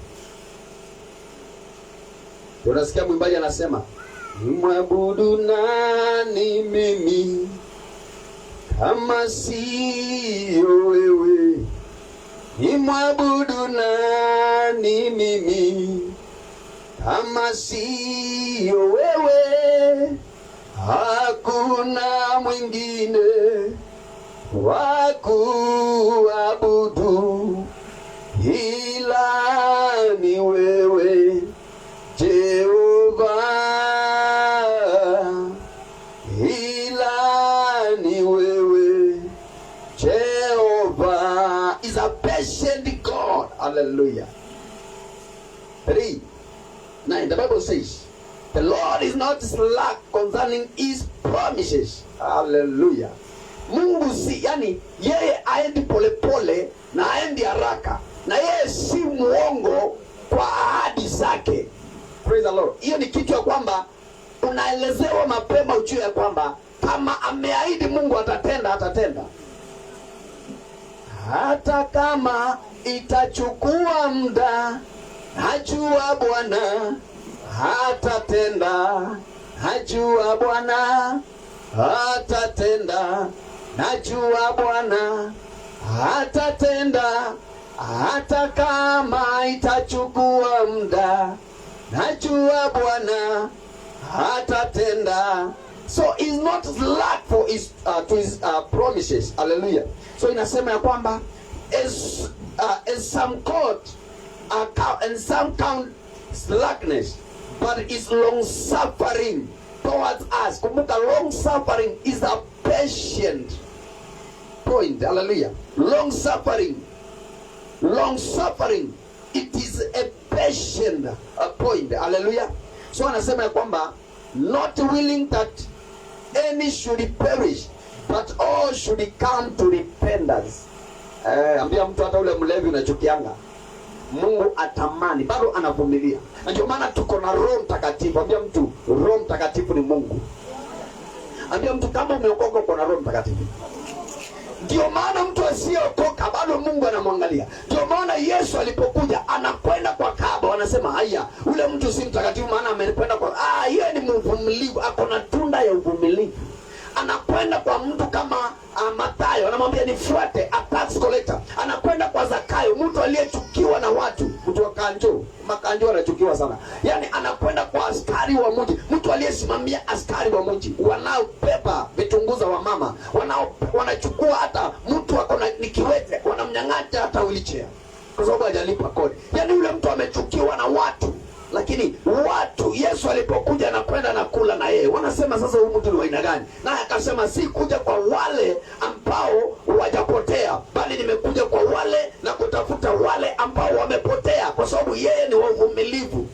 Unasikia mwimbaji anasema, nimwabudu nani mimi kama sio wewe? Nimwabudu nani mimi kama sio wewe? Hakuna mwingine wa kuabudu ila ni wewe, Jehova, ila ni wewe, Jehova. Is a patient God. Hallelujah. 3:9, the Bible says, the Lord is not slack concerning his promises. Hallelujah. Mungu si, yani yeye aendi polepole na aendi haraka, na yeye si muongo kwa ahadi zake. Praise the Lord. Hiyo ni kitu ya kwamba unaelezewa mapema ujue ya kwamba kama ameahidi Mungu atatenda. Hata kama itachukua muda, najua Bwana atatenda. Najua Bwana atatenda. Najua Bwana atatenda. Hata kama itachukua muda, najua Bwana atatenda. So he's not slack for his to his promises. Hallelujah. So inasema ya kwamba as some count slackness, but is long suffering towards us. Kumbuka, long suffering is a patient point. Hallelujah. Long suffering, it is a patient point. Hallelujah. So anasema ya kwamba not willing that any should perish, but all should come to repentance. Ambia mtu hata ule mlevi unachukianga, Mungu atamani, bado anavumilia. Na ndio maana tuko na Roho Mtakatifu. Ambia mtu Roho Mtakatifu ni Mungu. Ambia mtu kama umeokoka uko na Roho Mtakatifu. Ndio maana mtu asiyeokoka bado Mungu anamwangalia. Ndio maana Yesu alipokuja anakwenda kwa Kaaba, wanasema haya, ule mtu si mtakatifu maana amekwenda kwa yeye ni mvumilivu, ako na tunda ya uvumilivu. Anakwenda kwa mtu kama Mathayo, anamwambia nifuate, a tax collector. Anakwenda kwa Zakayo, mtu aliyechukiwa na watu, mtu wa kanjo, makanjo anachukiwa sana. Yaani anakwenda kwa askari wa mji, mtu aliyesimamia askari wa mji, wanaobeba vitunguza wa mama, wanachukua hata mtu wako na nikiwete, wanamnyang'anya hata wheelchair kwa sababu hajalipa kodi. Yaani yule mtu amechukiwa na watu. Lakini watu, Yesu alipokuja na kwenda na kula na yeye, wanasema sasa huyu mtu ni wa aina gani? Naye akasema si kuja kwa wale ambao wajapotea, bali nimekuja kwa wale na kutafuta wale ambao wamepotea, kwa sababu yeye ni wa uvumilivu.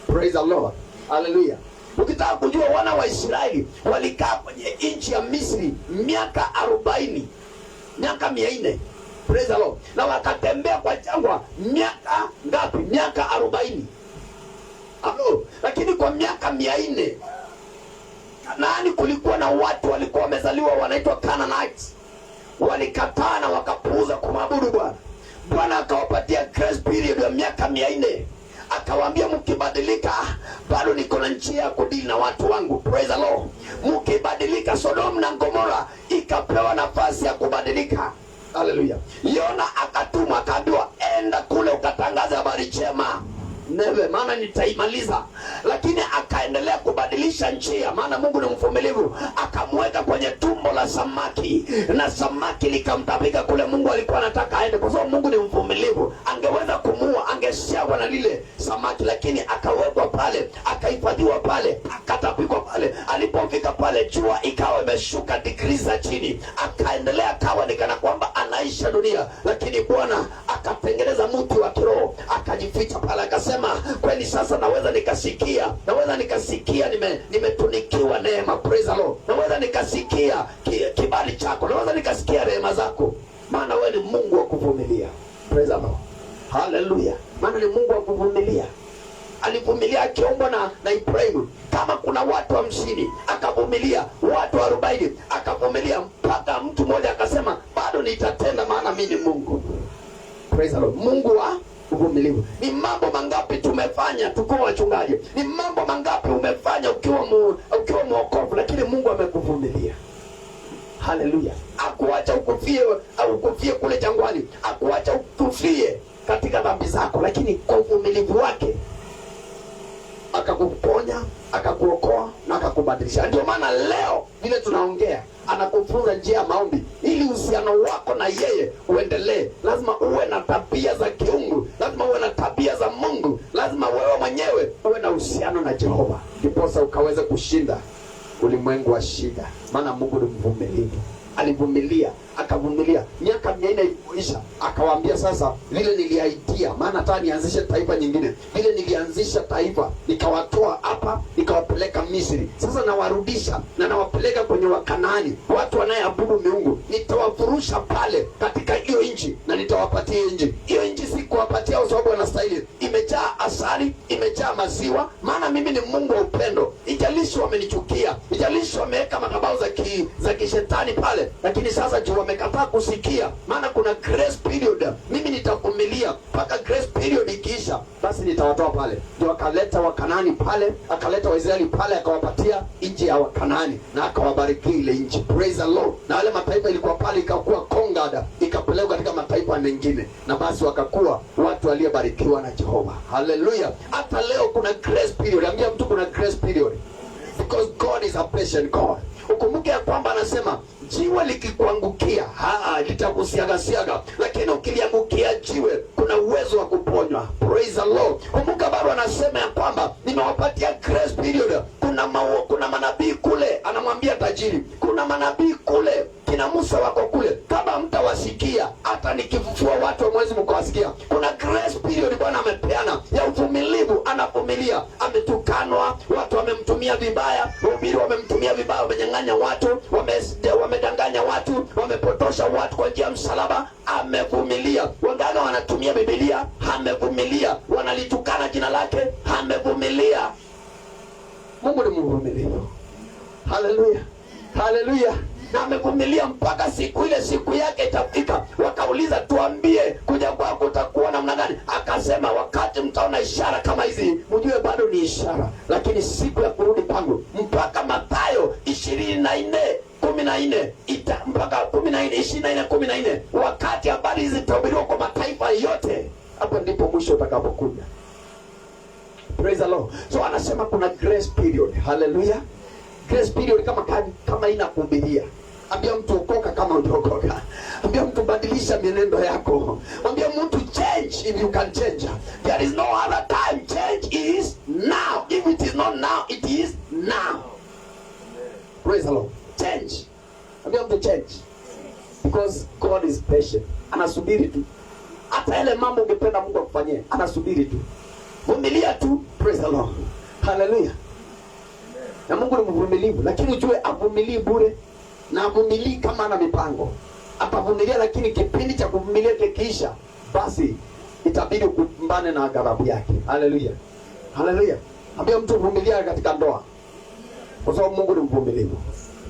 Praise the Lord. Hallelujah. Ukitaka kujua, wana wa Israeli walikaa kwenye nchi ya Misri miaka 40, miaka 400. Praise the Lord. Na wakatembea kwa jangwa miaka ngapi? Miaka 40. Lakini kwa miaka 400 Kanaani kulikuwa na watu walikuwa wamezaliwa wanaitwa Canaanites. Walikataa na wakapuuza kumwabudu Bwana. Bwana akawapatia grace period ya miaka 400. Akawaambia mkibadilika, bado niko na njia ya kudili na watu wangu. Praise the Lord. Mkibadilika, Sodom na Gomora ikapewa nafasi ya kubadilika. Hallelujah. Yona akatumwa akaambiwa enda kule ukatangaze habari njema. Newe, maana nitaimaliza. Lakini akaendelea kubadilisha njia, maana Mungu ni mvumilivu. Akamweka kwenye tumbo la samaki, na samaki likamtapika kule Mungu alikuwa anataka aende, kwa sababu Mungu ni mvumilivu. Angeweza kumua, angeshagwa na lile samaki, lakini akawekwa pale, akahifadhiwa pale, akatapikwa pale. Alipofika pale, jua ikawa imeshuka degrees za chini. Akaendelea kawa nikana kwamba anaisha dunia. Lakini Bwana akatengeneza mti wa kiroho, akajificha pale, akasema kweli sasa naweza nikasikia nimetunikiwa neema. Praise the Lord. Naweza nikasikia kibali chako, naweza nikasikia rehema zako, maana wewe ni Mungu wa kuvumilia. Praise the Lord. Hallelujah. Maana ni Mungu wa kuvumilia. Alivumilia akiombwa na Ibrahimu. Kama kuna watu 50 akavumilia, watu 40 akavumilia, mpaka mtu mmoja akasema bado nitatenda, maana mimi ni Mungu. Praise the Lord. Mungu wa uvumilivu. Ni mambo mangapi tumefanya tukiwa wachungaji? Ni mambo mangapi umefanya ukiwa mwokovu, lakini Mungu amekuvumilia. Haleluya. Akuacha ukufie kule jangwani, akuacha ukufie katika dhambi zako, lakini kwa uvumilivu wake akakuponya, akakuokoa na akakubadilisha. Ndio maana leo vile tunaongea, anakufunza njia ya maombi ili uhusiano wako na yeye uendelee. Lazima uwe na tabia za kiungu, lazima uwe na tabia za Mungu, lazima wewe mwenyewe uwe na uhusiano na Jehova, ndiposa ukaweze kushinda ulimwengu wa shida. Maana Mungu ni mvumilivu. Alivumilia, akavumilia miaka 400 ilipoisha, akawaambia sasa vile niliahidia, maana hata nianzishe taifa nyingine, vile nilianzisha taifa nikawatoa hapa nikawapeleka Misri, sasa nawarudisha na nawapeleka kwenye Wakanaani, watu wanayeabudu miungu. Nitawafurusha pale katika hiyo nchi na nitawapatia nchi. Hiyo nchi si kuwapatia kwa sababu wanastahili, imejaa asali, imejaa maziwa, maana mimi ni Mungu wa upendo. Ijalishi wamenichukia, ijalishi wameweka madhabahu za kishetani pale, lakini sasa juu wamekataa kusikia, maana kuna grace period. Mimi nitavumilia mpaka grace period ikiisha, basi nitawatoa pale. Ndio akaleta Wakanaani pale, akaleta Waisraeli pale, akawapatia nchi ya Wakanaani na akawabariki ile nchi. Praise the Lord. Na wale mataifa ilikuwa pale ikakuwa kongada, ikapelekwa katika mataifa mengine, na basi wakakuwa watu waliobarikiwa na Jehova. Hallelujah. Hata leo kuna grace period. Ambia mtu kuna grace period, because God is a patient God. Ukumbuke ya kwamba anasema jiwe likikuangukia litakusiaga, lakini ukiliangukia jiwe kuna uwezo wa kuponywa. Praise the Lord. Kumbuka bado anasema ya kwamba nimewapatia grace period. Kuna manabii kule, anamwambia tajiri, kuna manabii kule, kina Musa wako kule, kama mtawasikia hata nikifufua watu wa mwezi mkawasikia. Kuna grace period Bwana amepeana ya uvumilivu. Anavumilia, ametukanwa, watu wamemtumia vibaya, wahubiri wamemtumia vibaya, wamenyang'anya watu, wamedanganya watu, wamepotosha watu kwa njia ya msalaba, amevumilia. Waganga wanatumia Biblia, amevumilia. Wanalitukana jina lake, amevumilia. Mungu ni mvumilivu. Haleluya, haleluya. Na amevumilia mpaka siku yake itafika. Wakauliza, tuambie kuja kwako utakuwa namna gani? Akasema, wakati mtaona ishara kama hizi, mjue bado ni ishara, lakini siku ya kurudi kwangu. Mpaka Mathayo 24:14 mpaka 24:14, wakati habari hizi zitahubiriwa kwa mataifa yote, hapo ndipo mwisho utakapokuja. Praise the Lord. So anasema kuna grace period. Hallelujah. Grace period kama inakuhubiria. Ambia mtu okoka kama hujaokoka. Ambia mtu badilisha mienendo yako. Ambia mtu change if you can change. There is no other time. Change is now. If it is not now, it is now. Praise the Lord. Change. Ambia mtu change. Because God is patient. Anasubiri tu. Hata ile mambo ungependa Mungu akufanyie, anasubiri tu. Vumilia tu. Praise the Lord. Hallelujah. Na Mungu ni mvumilivu, lakini ujue avumilii bure, na avumilii kama ana mipango. Atavumilia, lakini kipindi cha kuvumilia kikiisha, basi itabidi kukumbane na ghadhabu yake. Haleluya. Haleluya. Ambia mtu vumilia katika ndoa, kwa sababu Mungu ni mvumilivu.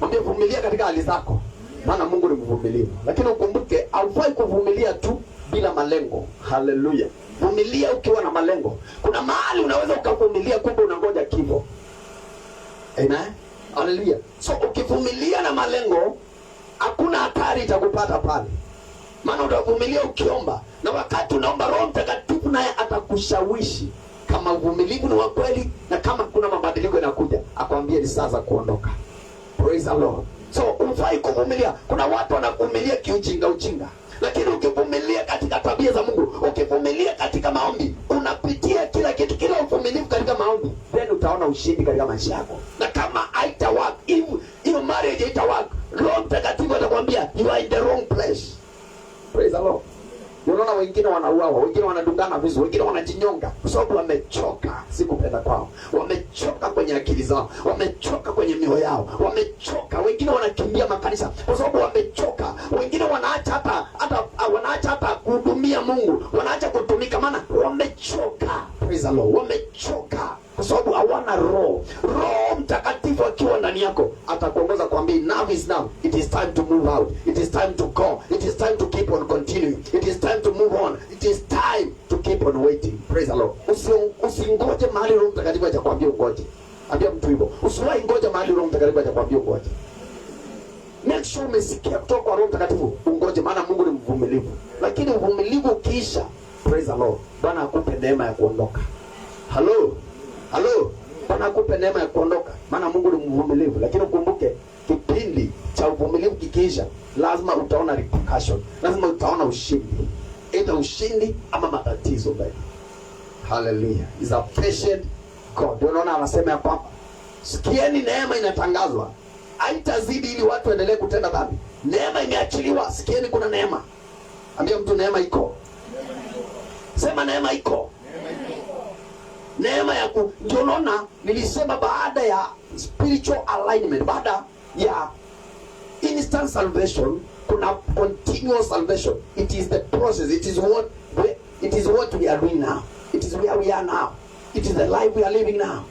Ambia vumilia katika hali zako, maana Mungu ni mvumilivu. Lakini ukumbuke, haufai kuvumilia tu bila malengo. Haleluya. Vumilia ukiwa na malengo. Kuna mahali unaweza ukavumilia kumbe unangoja kifo. Amen. Haleluya. So ukivumilia na malengo, hakuna hatari itakupata pale. Maana utavumilia ukiomba, na wakati unaomba Roho Mtakatifu naye atakushawishi kama uvumilivu ni wa kweli, na kama kuna mabadiliko yanakuja, akwambie ni sasa kuondoka. Praise the Lord. So ufai kuvumilia. Kuna watu wanavumilia ujinga. Lakini ukivumilia katika tabia za Mungu, ukivumilia katika maombi, unapitia kila kitu, kila uvumilivu katika maombi, then utaona ushindi katika maisha yako. Na kama haita work, hiyo marriage haita work, Roho Mtakatifu atakwambia you are in the wrong place. Praise the Lord. Unaona wengine wanauawa, wengine wanadungana visu, wengine wanajinyonga kwa sababu wamechoka, si kupenda kwao. Wamechoka kwenye akili zao, wamechoka kwenye mioyo yao, wamechoka. Wengine wanakimbia makanisa kwa sababu wamechoka. Wengine wanaacha hata kuhudumia Mungu, wanaacha kutumika maana wamechoka. Praise the Lord. Wamechoka kwa sababu hawana roho. Roho Mtakatifu akiwa ndani yako atakuongoza kuambia enough is now. It is time to move out. It is time to go. It is time to keep on continuing. It is time to move on. It is time to keep on waiting. Praise the Lord. Usingoje mahali Roho Mtakatifu atakwambia ungoje. Ambia mtu hivyo. Usiwahi ngoja mahali Roho Mtakatifu atakwambia ungoje. Make sure umesikia kutoka kwa Roho Mtakatifu ungoje, maana Mungu ni mvumilivu. Lakini uvumilivu ukiisha, praise the Lord, Bwana akupe neema ya kuondoka. Halo, Bwana akupe neema ya kuondoka, maana Mungu ni mvumilivu. Lakini ukumbuke, kipindi cha uvumilivu kikiisha, lazima utaona repercussion, lazima utaona ushindi, either ushindi ama matatizo mbele. Hallelujah. Is a patient God. Unaona anasema ya kwamba sikieni neema inatangazwa, haitazidi ili watu endelee kutenda dhambi. Neema imeachiliwa, sikieni kuna neema. Ambia mtu neema iko. Sema neema iko. Neema ya ndio unaona nilisema baada ya spiritual alignment, baada ya instant salvation kuna continuous salvation. It is the process. It is what we are doing now. It is where we are now. It is the life we are living now.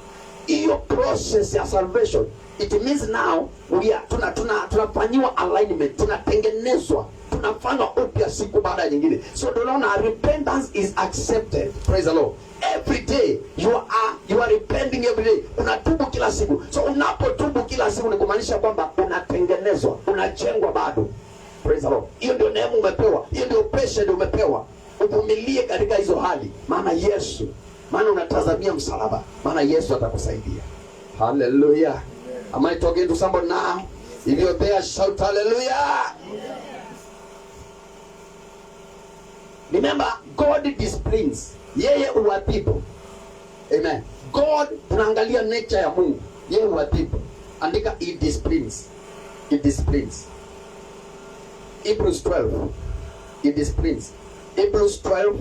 Hiyo process ya salvation, it means now we are tunafanyiwa alignment, tunatengenezwa, tunafanywa upya siku baada ya nyingine. So unaona repentance is accepted. Praise the Lord. Every day you are repenting every day. Unatubu kila siku. So unapotubu kila siku ni kumaanisha kwamba unatengenezwa, unajengwa bado. Praise the Lord. Hiyo ndio neema umepewa. Hiyo ndio patience umepewa. Uvumilie katika hizo hali. Maana unatazamia msalaba. Maana Yesu atakusaidia. Hallelujah. Am I talking to somebody now? If you're there, shout hallelujah. Remember, God disciplines. Yeye uadhibu. Amen. God, tunaangalia nature ya Mungu. Yeye uadhibu. Andika he disciplines. He disciplines. Hebrews 12. He disciplines. Hebrews 12:6.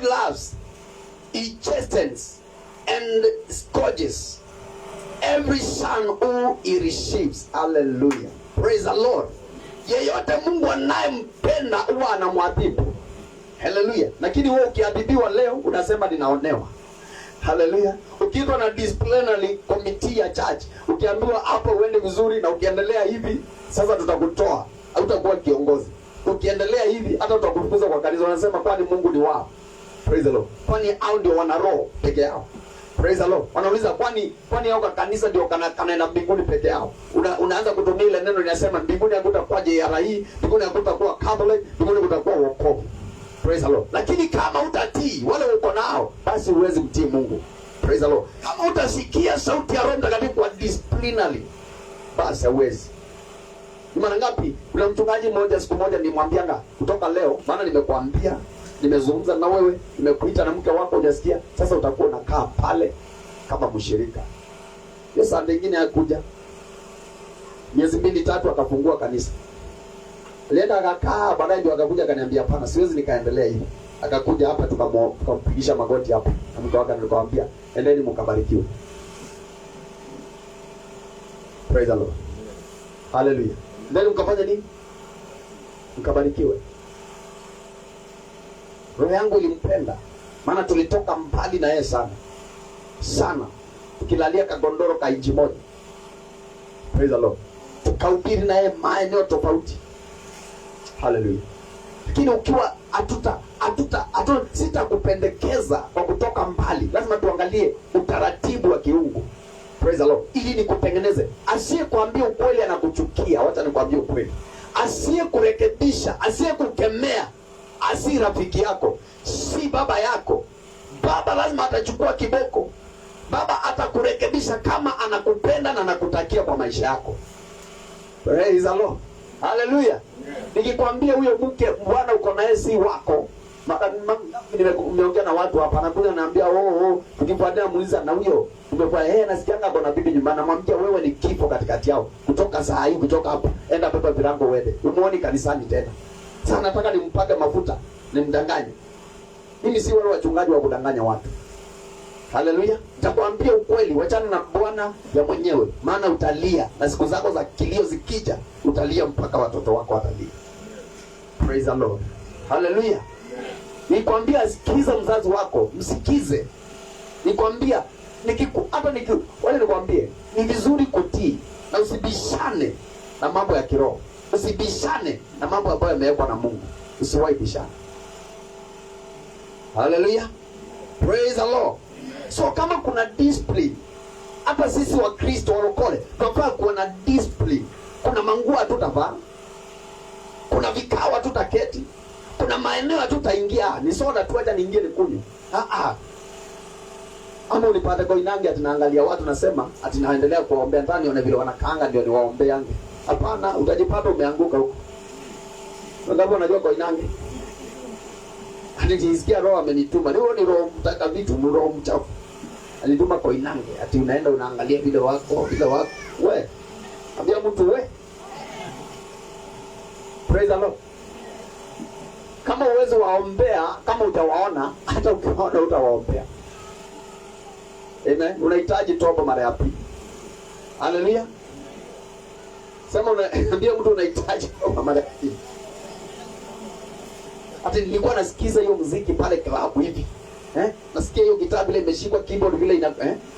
loves, he chastens and scourges every son who he receives. Hallelujah. Praise the Lord. Yeyote Mungu anayempenda huwa anamwadhibu. Hallelujah. Lakini wewe ukiadhibiwa leo unasema ninaonewa. Hallelujah. Ukiitwa na disciplinary committee ya church, ukiambiwa hapo uende vizuri na ukiendelea hivi, sasa tutakutoa, hautakuwa kiongozi. Ukiendelea hivi hata tutakufukuza kwa kanisa, wanasema kwani Mungu ni wao. Praise the Lord. Kwani hao ndio wana roho peke yao. Praise the Lord. Wanauliza kwani hao kanisa ndio kanaenda mbinguni peke yao. Unaanza kutumia ile neno linasema mbinguni hakutakuwa JRE, mbinguni hakutakuwa Catholic, mbinguni kutakuwa wokovu. Praise the Lord. Lakini kama utatii wale uko nao, basi huwezi kutii Mungu. Praise the Lord. Kama utasikia sauti ya Roho Mtakatifu kwa disciplinary, basi huwezi. Ni mara ngapi kuna mchungaji mmoja siku moja nimwambianga kutoka leo, maana nimekuambia, nimezungumza na wewe, nimekuita na mke wako hujasikia, sasa utakuwa unakaa pale kama mshirika. Hiyo saa nyingine hakuja. Miezi 2-3 akafungua kanisa. Alienda akakaa, baadaye ndio akakuja akaniambia hapana, siwezi nikaendelea hivi. Akakuja hapa tukampigisha magoti hapa. Na mke wake nikamwambia, endeni mkabarikiwe. Praise the Lord. Hallelujah. Ndani mkafanya nini? Mkabarikiwe. Roho yangu ilimpenda, maana tulitoka mbali na yeye sana. Sana. Tukilalia kagondoro ka inji moja. Praise the Lord. Tukahubiri na yeye maeneo tofauti. Hallelujah. Lakini ukiwa sitakupendekeza kwa kutoka mbali. Lazima tuangalie utaratibu wa kiungu. Praise the Lord. Ili nikutengeneze. Asiye kuambia ukweli anakuchukia. Wacha nikwambie ukweli. Asiye kurekebisha, asiye kukemea, asi rafiki yako, si baba yako. Baba lazima atachukua kiboko. Baba atakurekebisha kama anakupenda na anakutakia kwa maisha yako. Praise the Lord. Hallelujah. Nikikwambia huyo mke bwana uko naye si wako. Nimeongea na watu hapa anakuja ananiambia tukifuatia muuliza na huyo umekuwa nasikianga bwana bibi nyumbani, namwambia wewe ni kifo katikati yao. Kutoka saa hii kutoka hapa enda pepa virango uende. Umuoni kanisani tena. Sasa nataka nimpake mafuta, nimdanganye. Mimi si wale wachungaji wa kudanganya watu. Hallelujah. Nitakwambia ukweli, wachana na bwana ya mwenyewe, maana utalia na siku zako za kilio zikija, utalia mpaka watoto wako watalia. Praise the Lord. Hallelujah. Nikwambia sikiza mzazi wako, msikize. Nikwambia wale nikwambie, ni vizuri kutii na usibishane na mambo ya kiroho. Usibishane na mambo ambayo yamewekwa na Mungu. Usiwahi bishana. Hallelujah. Praise the Lord. So kama kuna discipline, hata sisi wa Kristo walokole tunafaa kuwa na discipline. Kuna manguo hatutavaa, kuna vikao hatutaketi, kuna maeneo hatutaingia. Ni soda tu acha niingie nikunywe. Ama unipate kwa inange atinaangalia watu nasema atinaendelea kuombea ndani nione vile wanakaanga ndio niwaombee yangu. Hapana, utajipata umeanguka huko. Ngapo unajua kwa inange. Alijisikia roho amenituma. Leo ni roho mtaka vitu, roho mchafu. Alituma kwa inange ati unaenda unaangalia vile wako. We. Ambia mtu we. Praise the Lord. Kama uwezo waombea, kama utawaona, hata ukiwaona utawaombea. Amen. Unahitaji toba mara ya pili. Hallelujah. Sema unaambia mtu unahitaji toba mara ya pili. Hata nilikuwa nasikiza hiyo muziki pale club hivi. Nasikia hiyo kitabu ile imeshikwa keyboard vile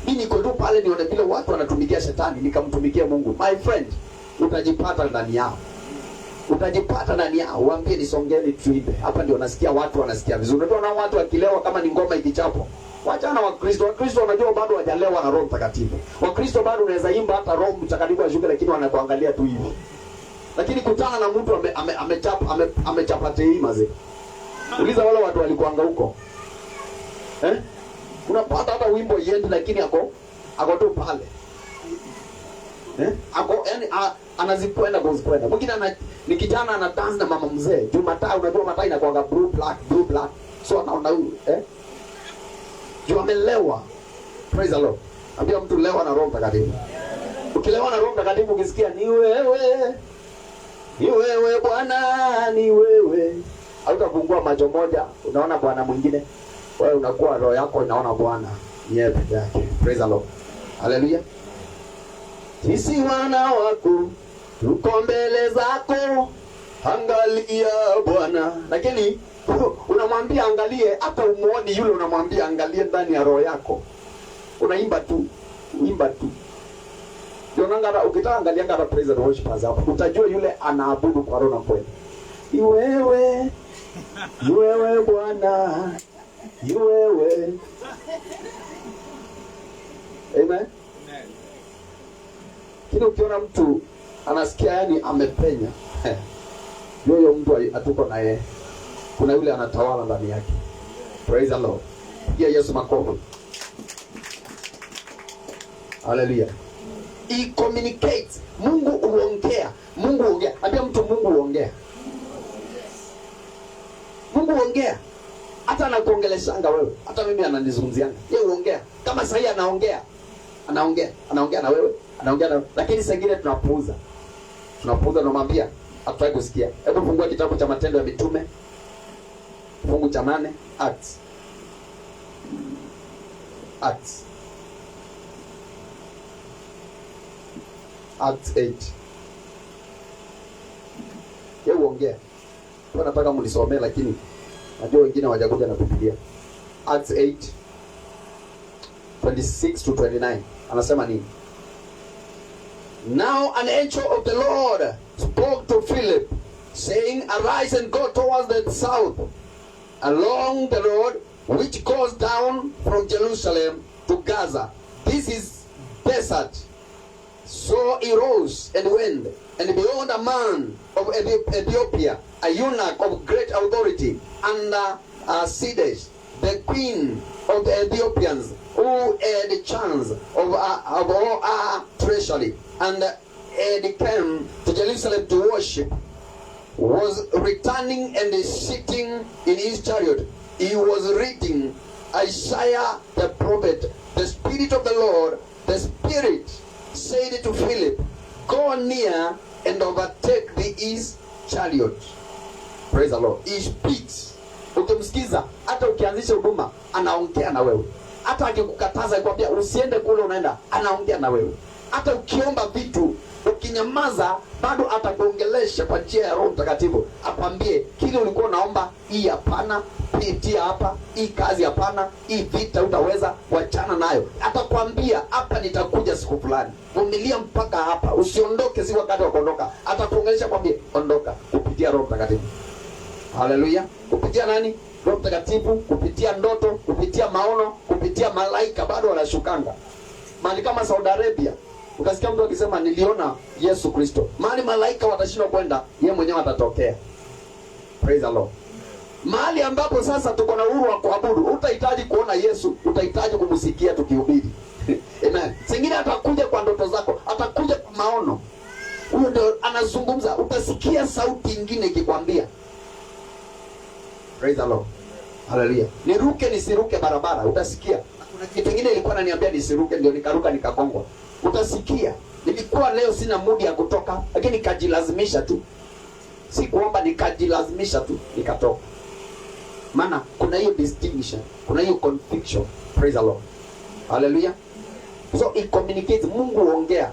mimi niko tu pale nione vile watu wanatumikia shetani nikamtumikia Mungu. My friend, utajipata ndani yao. Utajipata ndani yao. Waambie nisongeni tuibe. Hapa ndio nasikia watu wanasikia vizuri. Unaona watu wakilewa kama ni ngoma ikichapo. Wachana Wakristo. Wakristo wanajua bado hawajalewa na Roho Mtakatifu. Wakristo bado unaweza imba hata Roho Mtakatifu ashuke lakini wanakuangalia tu hivi. Lakini kutana na mtu amechapa tei maze. Uliza wale watu walikuanga huko. Unapata hata wimbo iende lakini ako tu pale. Anazikwenda kuzikwenda. Mwingine ni kijana ana dance na mama mzee. Jumataa unajua mataa inakuanga blue black. So anaona huyu, Juu amelewa. Praise the Lord. Ambia mtu lewa na Roho Mtakatifu. Ukilewa na Roho Mtakatifu ukisikia ni wewe. Ni wewe Bwana, ni wewe. Hautafungua macho moja, unaona bwana mwingine. wewe unakuwa roho yako inaona Bwana yeye peke yake. Praise the Lord. Hallelujah. Sisi wana wako tuko mbele zako, angalia Bwana. Lakini unamwambia angalie, hata umuoni yule unamwambia angalie ndani ya roho yako. Unaimba tu, imba tu. Ndio nanga ukitaka angalia ngara praise and worship hapo. Utajua yule anaabudu kwa roho na kweli. Ni wewe Bwana. Ni wewe. Amen. Kile ukiona mtu anasikia yani amepenya, huyo mtu atuko na yeye. Kuna yule anatawala ndani yake. Praise the Lord. Pigia Yesu makofi. Hallelujah. He communicates. Mungu uongea. Mungu ongea. Ambia mtu Mungu uongea. Mungu uongea. Hata anakuongeleshanga wewe. Hata mimi ananizungumzianga. Yeye uongea. Kama sasa hivi anaongea. Anaongea na wewe. Anaongea na, lakini saa nyingine tunapuuza. Tunapuuza na mwambia hatutaki kusikia. Hebu fungua kitabu cha Matendo ya Mitume. Fungu cha 8, Acts. Acts 8. Yeye uongea. Kwa nataka mnisomee lakini najua wengine hawajakuja na Biblia. Acts 8 26 to 29. Anasema nini? Now an angel of the Lord spoke to Philip, saying, Arise and go towards the south, along the road which goes down from Jerusalem to Gaza. This is desert. So he rose and went, and behold, a man of Ethiopia, a eunuch of great authority, under Candace, the queen of the Ethiopians, who had the chance of all our treasury, and had come to Jerusalem to worship, was returning and sitting in his chariot. He was reading Isaiah the prophet. The Spirit of the Lord, the Spirit said to Philip, Go near and overtake his chariot. Praise the Lord. He speaks. Ukimsikiza, hata ukianzisha huduma, anaongea na wewe. Hata akikukataza kwambia usiende kule unaenda, anaongea na wewe. Hata ukiomba vitu, ukinyamaza, bado atakuongelesha kwa njia ya Roho Mtakatifu. Akwambie kile ulikuwa unaomba, hii hapana, pitia hapa, hii kazi hapana, hii vita utaweza, wachana nayo. Atakwambia hapa nitakuja siku fulani. Vumilia mpaka hapa, usiondoke si wakati wa kuondoka. Atakuongelesha kwambie ondoka, kupitia Roho Mtakatifu. Haleluya. Kupitia nani? Roho Mtakatifu, kupitia ndoto, kupitia maono, kupitia malaika bado wanashukanga. Mahali kama Saudi Arabia, ukasikia mtu akisema niliona Yesu Kristo. Mahali malaika watashindwa kwenda, yeye mwenyewe atatokea. Praise the Lord. Mahali ambapo sasa tuko na uhuru wa kuabudu, utahitaji kuona Yesu, utahitaji kumsikia tukihubiri. Amen. Singine atakuja kwa ndoto zako, atakuja kwa maono. Huyo ndio anazungumza, utasikia sauti nyingine ikikwambia. Praise the Lord. Hallelujah. Niruke nisiruke barabara, utasikia. Kuna kitu kingine ilikuwa ananiambia nisiruke, ndio nikaruka nikagongwa. Utasikia. Nilikuwa leo sina mood ya kutoka, lakini nikajilazimisha tu. Si kuomba, nikajilazimisha tu nikatoka. Maana kuna hiyo distinction, kuna hiyo conviction. Praise the Lord. Hallelujah. So it communicates. Mungu huongea.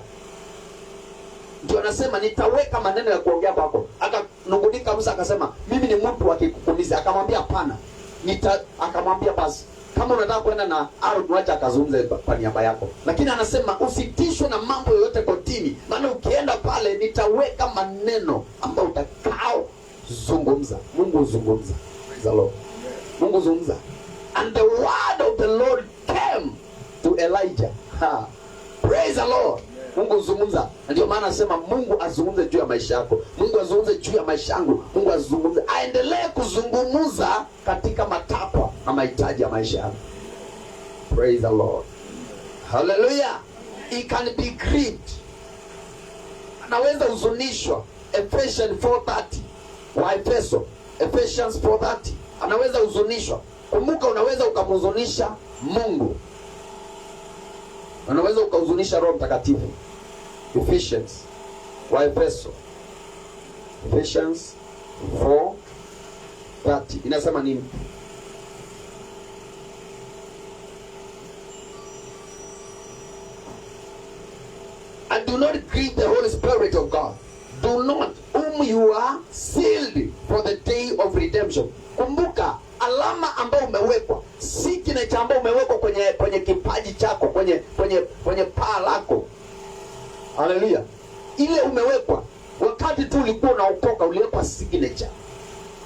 Ndio anasema nitaweka maneno ya kuongea kwako. Akanungunika Musa akasema mimi ni mtu wa kikukumiza. Akamwambia hapana. Akamwambia basi kama unataka kwenda na Aaron wacha akazungumze kwa niaba yako. Lakini anasema usitishwe na mambo yoyote kotini. Maana ukienda pale nitaweka maneno ambayo utakao zungumza. Mungu zungumza. Praise the Lord. Mungu zungumza. And the word of the Lord came to Elijah. Praise the Lord. Mungu zungumza. Ndio maana nasema Mungu azungumze juu ya maisha yako. Mungu azungumze juu ya maisha yangu. Mungu azungumze. Aendelee kuzungumza katika matakwa na mahitaji ya maisha yako. Praise the Lord. Hallelujah. He can be grieved. Anaweza huzunishwa. Ephesians 4:30. Ephesians 4:30. Anaweza huzunishwa. Kumbuka unaweza ukamhuzunisha Mungu. Unaweza ukahuzunisha Roho Mtakatifu. Ephesians 4:30 inasema nini? But do not grieve the Holy Spirit of God. Do not, whom you are sealed for the day of redemption. Kumbuka, alama ambayo umewekwa, si signature ambayo umewekwa kwenye kipaji chako, kwenye paa lako. Haleluya. Ile umewekwa wakati tu ulikuwa unaokoka, uliwekwa signature.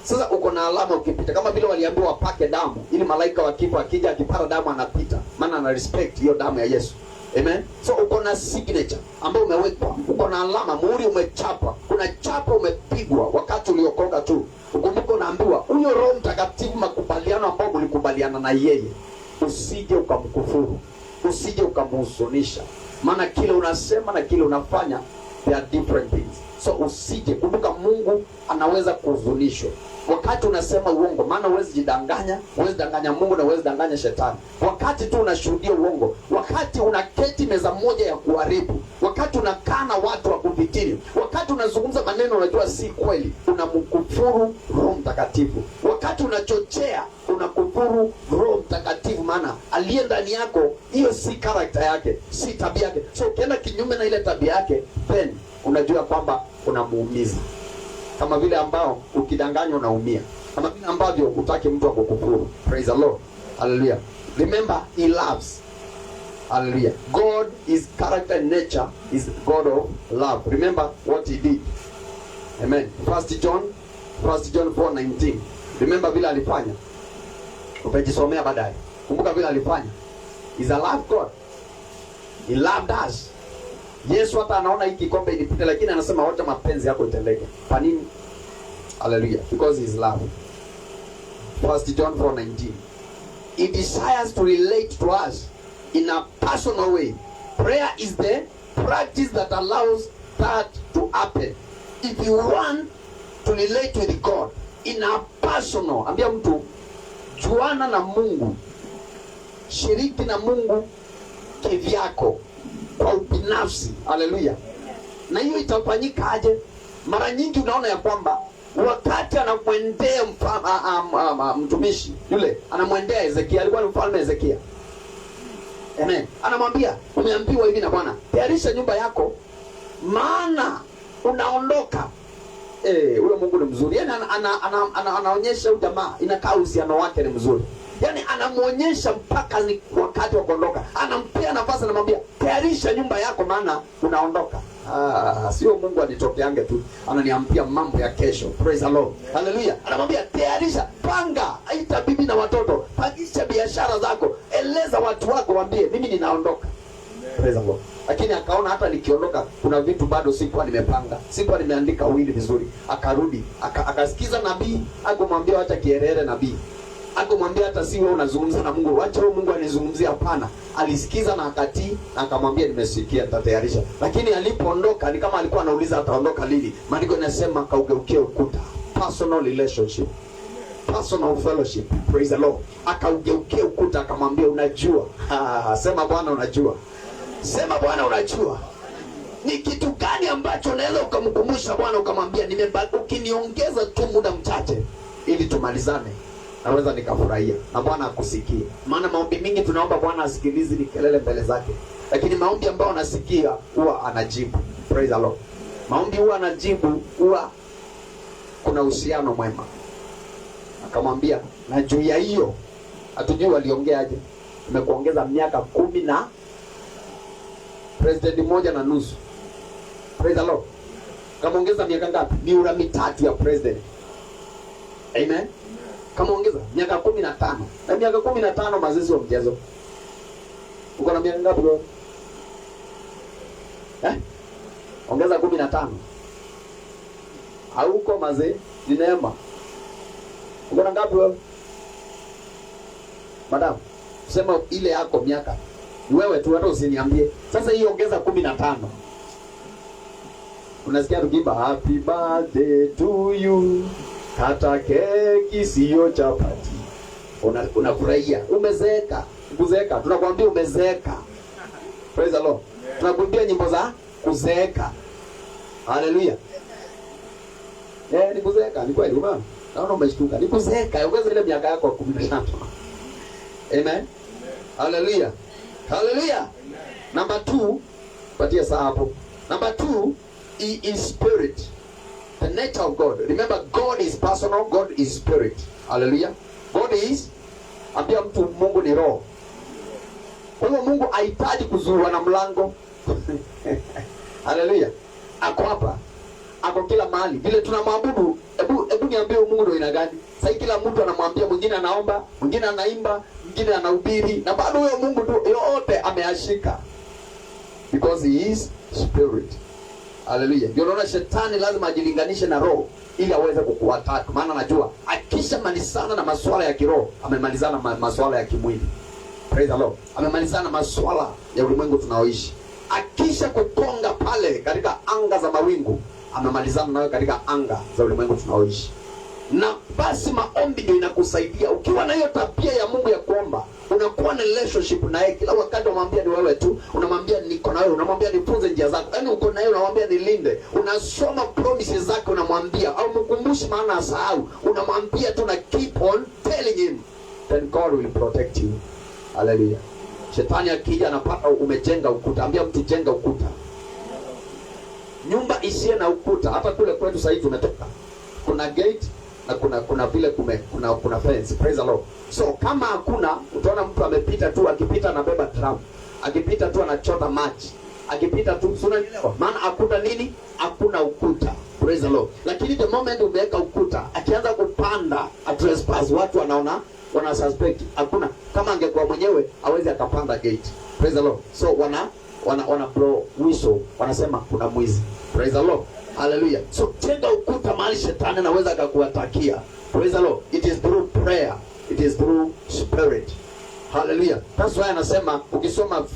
Sasa uko na alama ukipita, kama vile waliambiwa wapake damu ili malaika wa kifo akija akipara damu anapita, maana ana respect hiyo damu ya Yesu. Amen. So uko na signature ambayo umewekwa, uko na alama, muhuri umechapa, kuna chapa umepigwa wakati uliokoka tu. Ukumbuka unaambiwa huyo Roho Mtakatifu, makubaliano ambayo mlikubaliana na yeye, usije ukamkufuru, usije ukamhuzunisha, maana kile unasema na kile unafanya they are different things. So usije, kumbuka Mungu anaweza kuhuzunishwa wakati unasema uongo, maana huwezi jidanganya, huwezi danganya Mungu na huwezi danganya shetani. Wakati tu unashuhudia uongo, wakati unaketi meza moja ya kuharibu, wakati unakaa na watu wa kufikiri, wakati unazungumza maneno unajua si kweli, unamkufuru Roho Mtakatifu. Wakati unachochea, unakufuru Roho Mtakatifu, maana aliye ndani yako, hiyo si character yake, si tabia yake. So ukienda kinyume na ile tabia yake, then unajua kwamba unamuumiza. Kama vile ambao ukidanganywa unaumia, kama vile ambavyo utaki mtu akukufuru. Praise the Lord. Hallelujah. Remember, he loves. Hallelujah. God is character and nature is God of love. Remember what he did. Amen. 1 John 4:19. Remember vile alifanya. Upejisomea baadaye. Kumbuka vile alifanya. He's a love God. He loved us. Yesu hata anaona hiki kikombe ilipita, lakini anasema wacha mapenzi yako itendeke. Kwa nini? Hallelujah. Because he is love. 1 John 4:19. He desires to relate to us in a personal way. Prayer is the practice that allows that to happen. If you want to relate with God in a personal, ambia mtu, juana na Mungu, shiriki na Mungu kivyako, kwa ubinafsi. Haleluya. Na hiyo itafanyika aje? Mara nyingi unaona ya kwamba wakati anamwendea mtumishi yule, anamwendea Hezekia, alikuwa ni mfalme Hezekia. Amen. Anamwambia, umeambiwa hivi na Bwana, tayarisha nyumba yako maana unaondoka. Huyo Mungu ni mzuri. Yaani anaonyesha huyu jamaa, inakaa uhusiano wake ni mzuri. Yaani anamuonyesha mpaka ni wakati wa kuondoka. Anampea nafasi, anamwambia tayarisha nyumba yako maana unaondoka. Sio Mungu anitokeange tu, ananiambia mambo ya kesho. Praise the Lord. Hallelujah. Anamwambia tayarisha, panga, aita bibi na watoto, pangisha biashara zako, eleza watu wako, waambie mimi ninaondoka. Praise the Lord. Lakini akaona hata nikiondoka kuna vitu bado sikuwa nimepanga, sikuwa nimeandika wili vizuri. Akarudi, akasikiza nabii, akamwambia acha kierere nabii. Akamwambia hata si wewe unazungumza na Mungu, acha wewe Mungu anizungumzie. Hapana. Alisikiza na akatii, na akamwambia nimesikia, nitatayarisha. Lakini alipoondoka ni kama alikuwa anauliza ataondoka lini. Maandiko yanasema akaugeukia ukuta. Personal relationship, personal fellowship. Praise the Lord. Akaugeukia ukuta, akamwambia unajua. Sema Bwana unajua. Sema Bwana unajua. Ni kitu gani ambacho unaweza ukamkumbusha Bwana ukamwambia ukiniongeza tu muda mchache ili tumalizane, naweza nikafurahia na Bwana akusikie. Maana maombi mingi tunaomba Bwana asikilize, ni kelele mbele zake. Lakini maombi ambayo anasikia huwa anajibu. Praise the Lord. Maombi huwa anajibu, huwa kuna uhusiano mwema. Akamwambia na juu ya hiyo hatujui waliongeaje, nimekuongeza miaka 10 na president 1.5. Praise the Lord. Kama ongeza miaka ngapi? Miura 3 ya president. Amen. Kama ongeza miaka 15. Na miaka 15 mazizi wa mchezo. Uko na miaka ngapi bro? Ongeza 15. Hauko mazee, ni neema. Uko na ngapi wewe? Madam, sema ile yako miaka. Wewe tu hata usiniambie. Sasa hii ongeza 15. Unasikia tukimba happy birthday to you. Kata keki sio chapati. Unafurahia. Umezeeka. Kuzeeka. Tunakwambia umezeeka. Praise the Lord. Tunakuambia nyimbo za kuzeeka. Hallelujah. Ni kuzeeka. Ni kweli umeona? Naona umeshtuka. Ni kuzeeka. Ongeza ile miaka yako 15. Amen. Hallelujah. Hallelujah. Number 2, patia saa hapo. Number 2, he is spirit. The nature of God. Remember, God is personal, God is spirit. Hallelujah. God is, ambia mtu Mungu ni roho. Kwa hiyo Mungu hahitaji kuzuiwa na mlango. Hallelujah. Ako hapa. Ako kila mahali. Vile tunamwabudu, hebu niambie Mungu ndio ina gani? Sasa kila mtu anamwambia, mwingine anaomba, mwingine anaimba, mwingine anahubiri, na bado huyo Mungu tu yote ameashika. Because he is spirit. Hallelujah. Ndio unaona shetani lazima ajilinganishe na roho ili aweze kukuataka. Maana anajua akishamalizana na masuala ya kiroho, amemalizana na masuala ya kimwili. Praise the Lord. Amemalizana na masuala ya ulimwengu tunaoishi. Akisha kukonga pale katika anga za mawingu, amemalizana nawe katika anga za ulimwengu tunaoishi. Na basi maombi ndio inakusaidia. Ukiwa na hiyo tabia ya Mungu ya kuomba, unakuwa na relationship na yeye. Kila wakati unamwambia ni wewe tu, unamwambia niko na wewe, unamwambia nifunze njia zako. Yaani uko na yeye, unamwambia nilinde. Unasoma promises zake, unamwambia, au mkumbushi maana asahau. Unamwambia tu na keep on telling him, then God will protect you. Hallelujah. Shetani akija anapata umejenga ukuta. Ambia mtu jenga ukuta. Nyumba isiye na ukuta. Hapa kule kwetu sasa hivi tumetoka, kuna gate na kuna vile kuna fence. Praise the Lord. So kama hakuna, utaona mtu amepita tu, akipita anabeba drum, akipita tu anachota maji, akipita tu, unanielewa? Maana hakuna nini? Hakuna ukuta. Praise the Lord. Lakini the moment umeweka ukuta, akianza kupanda trespass, watu wanaona, wana suspect. Hakuna, kama angekuwa mwenyewe hawezi akapanda gate. Praise the Lord. So wana blow whistle, wanasema kuna mwizi. Praise the Lord. Hallelujah. So jenga ukuta mahali shetani anaweza akakuatakia. Praise the Lord. It is through prayer. It is through spirit. Hallelujah. That's why anasema, ukisoma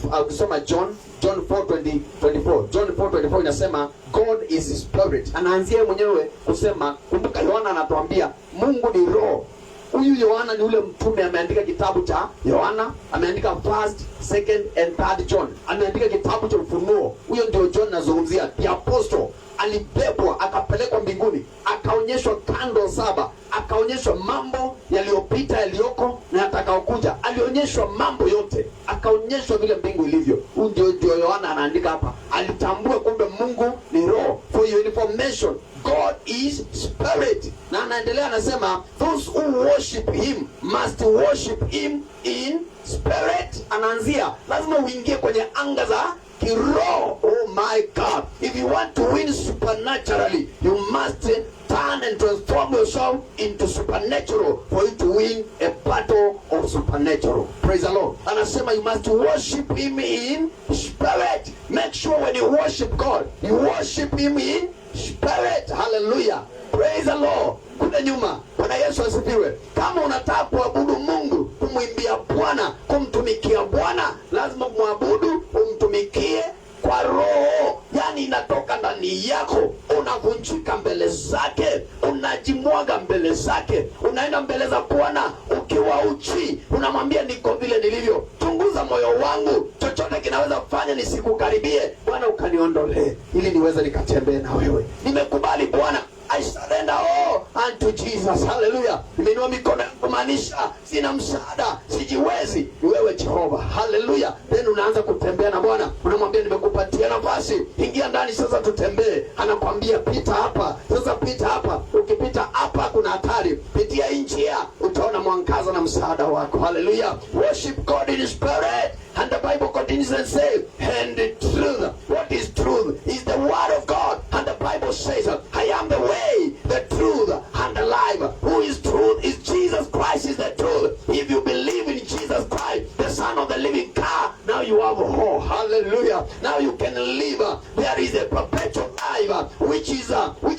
John 4:24. John 4:24 inasema God is spirit. Anaanzia mwenyewe kusema, kumbuka Yohana anatuambia Mungu ni roho. Huyu Yohana ni ule mtume, ameandika kitabu cha Yohana, ameandika 1st, 2nd and 3rd John. Ameandika kitabu cha Ufunuo. Huyo ndio John nazungumzia, the apostle. Alibebwa akapelekwa mbinguni, akaonyeshwa kando 7, akaonyeshwa mambo yaliyopita, yaliyoko na yatakayokuja. Alionyeshwa mambo yote, akaonyeshwa vile mbingu ilivyo. Huyu ndio Yohana anaandika hapa. Alitambua kumbe Mungu ni roho. For your information, God is spirit. Na anaendelea anasema, those who worship him must worship him in spirit. Anaanzia lazima uingie kwenye anga za kiroho. Oh my God. If you want to win supernaturally, you must turn and transform yourself into supernatural for you to win a battle of supernatural. Praise the Lord. Anasema you must worship him in spirit. Make sure when you worship God, you worship him in spirit. Hallelujah. Praise the Lord. Kule nyuma, Bwana Yesu asifiwe. Kama unataka kuabudu Mungu, kumwimbia Bwana, kumtumikia Bwana, lazima muabudu, umtumikie kwa roho. Yani inatoka ndani yako, unavunjika mbele zake, unajimwaga mbele zake, unaenda mbele za Bwana ukiwa uchi, unamwambia niko vile nilivyo. Chunguza moyo wangu, chochote kinaweza kufanya nisikukaribie, Bwana ukaniondolee ili niweze nikatembee na wewe. Nimekubali Bwana, I surrender all unto Jesus. Hallelujah. Nimeinua mikono kumaanisha sina msaada, sijiwezi, ni wewe Jehova. Hallelujah. Then unaanza kutembea na Bwana, unamwambia nimekupatia nafasi, ingia ndani sasa tutembee. Anakuambia pita hapa, sasa pita hapa. Ukipita hapa kuna hatari, pitia njia, utaona mwangaza na msaada wako. Hallelujah. Worship God in spirit. And the Bible continues and says, and the truth. What is truth? Is the word of God. And the Bible says, I am the way, the truth, and the life. Who is truth? Is Jesus Christ is the truth. If you believe in Jesus Christ, the Son of the living God, now you have hope. Hallelujah. Now you can live. There is a perpetual life which